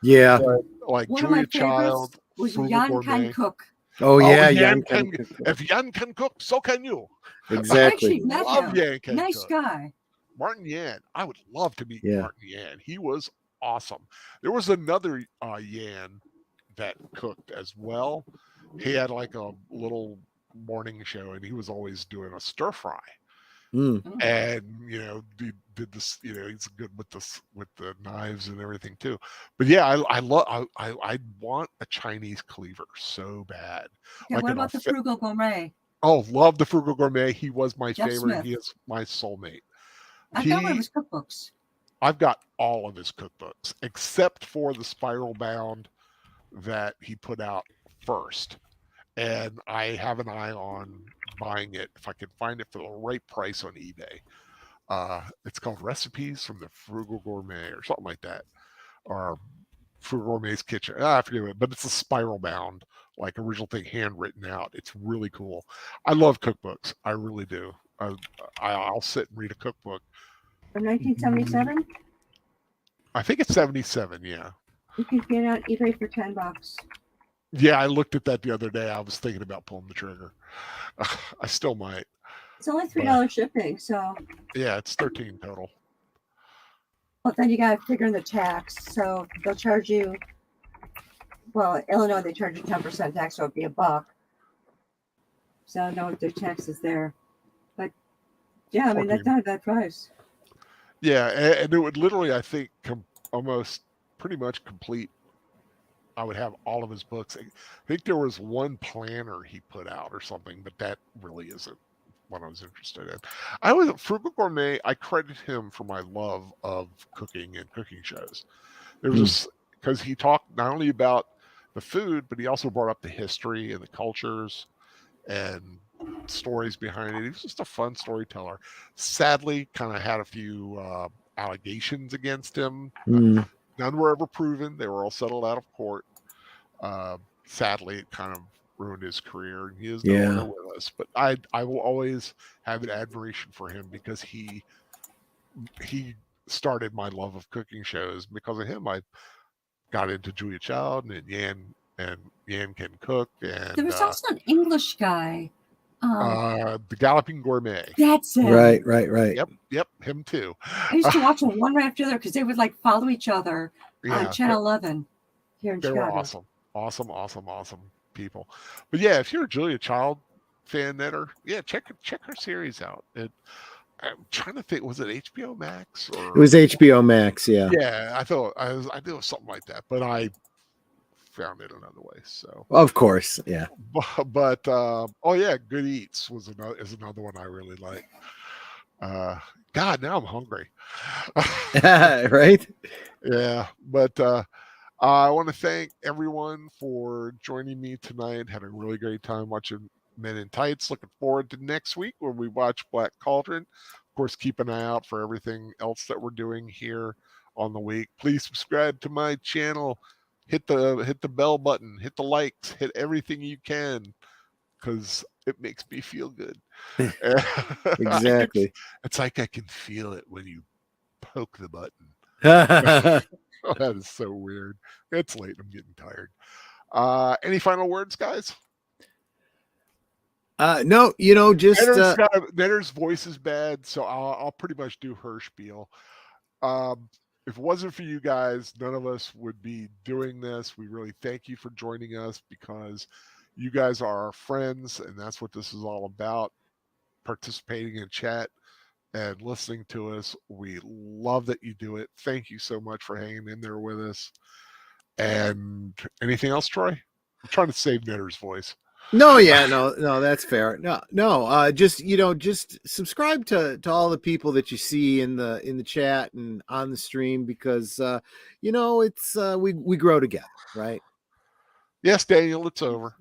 Yeah. But like One Julia of my favorites Child, was Frugal Jan Gourmet. Can Cook. Oh yeah, Jan Jan can, can if Jan can cook, so can you. exactly. I actually met Love him. Jan can Nice cook. guy. Martin Yan. I would love to meet Yeah. Martin Yan. He was awesome. There was another Yan that cooked as well. He had like a little morning show, and he was always doing a stir fry. And he did this. He's good with the knives and everything too. But yeah, I want a Chinese cleaver so bad. Yeah, Like what about the Frugal Gourmet? Oh, love the Frugal Gourmet. He was my Jeff favorite. Smith. He is my soulmate. I got one of his cookbooks. I've got all of his cookbooks except for the spiral bound that he put out first. And I have an eye on buying it if I can find it for the right price on eBay. It's called Recipes from the Frugal Gourmet or something like that, or Frugal Gourmet's Kitchen. I forget it, but it's a spiral bound, like original thing, handwritten out. It's really cool. I love cookbooks. I really do. I'll sit and read a cookbook. From 1977? I think it's 77. Yeah. You can get it on eBay for $10. Yeah, I looked at that the other day. I was thinking about pulling the trigger. I still might. It's only $3 shipping, so. Yeah, it's 13 total. Well, then you got to figure in the tax. So they'll charge you. Well, Illinois they charge you 10% tax, so it'd be $1. So I don't know if their tax is there, but yeah, I mean that's not a bad price. Yeah, and it would literally, I think, almost pretty much complete. I would have all of his books. I think there was one planner he put out or something, but that really isn't what I was interested in. Frugal Gourmet. I credit him for my love of cooking and cooking shows. There was because he talked not only about the food, but he also brought up the history and the cultures and stories behind it. He was just a fun storyteller. Sadly, kind of had a few allegations against him. None were ever proven. They were all settled out of court. Sadly, it kind of ruined his career. He is no longer with us. But I will always have an admiration for him because he started my love of cooking shows. Because of him, I got into Julia Child and Yan Can Cook. And there was also an English guy. The Galloping Gourmet. That's it. Right. Yep, him too. I used to watch them one right after the other because they would like follow each other on Channel 11 here in Chicago. They were awesome people. But yeah, if you're a Julia Child fan, netter, yeah, check her series out. I'm trying to think, was it HBO Max? Or... It was HBO Max, yeah. Yeah, I thought I knew it was something like that, but I found it another way. So of course, yeah. But oh yeah, Good Eats is another one I really like. God, now I'm hungry. Right? Yeah, but I want to thank everyone for joining me tonight. Had a really great time watching Men in Tights. Looking forward to next week when we watch Black Cauldron. Of course, keep an eye out for everything else that we're doing here on the week. Please subscribe to my channel. Hit the bell button. Hit the likes. Hit everything you can, because it makes me feel good. Exactly. It's like I can feel it when you poke the button. Oh, that is so weird. It's late. I'm getting tired. Any final words, guys? No, just Netter's voice is bad, so I'll pretty much do her spiel. If it wasn't for you guys, none of us would be doing this. We really thank you for joining us because you guys are our friends, and that's what this is all about. Participating in chat and listening to us. We love that you do it. Thank you so much for hanging in there with us. And anything else, Troy? I'm trying to save Netter's voice. no, that's fair. No, just subscribe to all the people that you see in the chat and on the stream because it's we grow together, right? Yes, Daniel, it's over.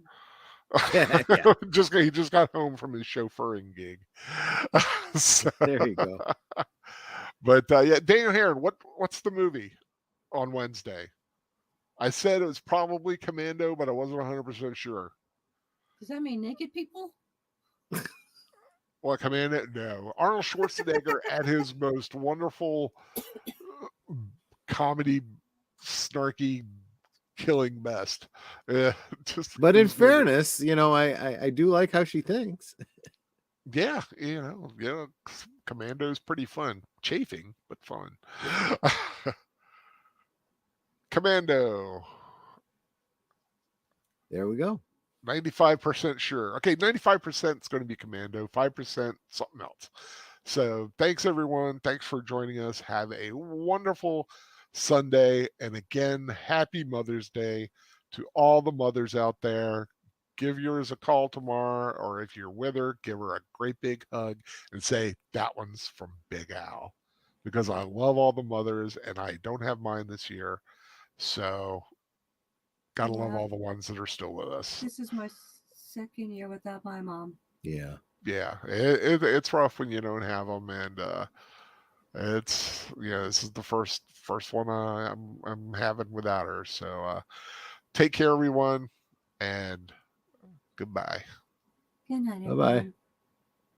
Yeah. He just got home from his chauffeuring gig. So, there you go. But yeah, Daniel Heron, what's the movie on Wednesday? I said it was probably Commando, but I wasn't 100% sure. Does that mean naked people? Well, Commando, no. Arnold Schwarzenegger at his most wonderful comedy, snarky, killing best. But in fairness, I do like how she thinks. Yeah, Commando's pretty fun. Chafing, but fun. Commando. There we go. 95% sure. Okay, 95% is going to be Commando, 5% something else. So thanks, everyone. Thanks for joining us. Have a wonderful Sunday. And again, happy Mother's Day to all the mothers out there. Give yours a call tomorrow, or if you're with her, give her a great big hug and say, that one's from Big Al. Because I love all the mothers, and I don't have mine this year. So gotta love all the ones that are still with us. This is my second year without my mom. Yeah. It's rough when you don't have them, and this is the first one I'm having without her. So take care, everyone, and goodbye. Good night, Bye-bye. everyone.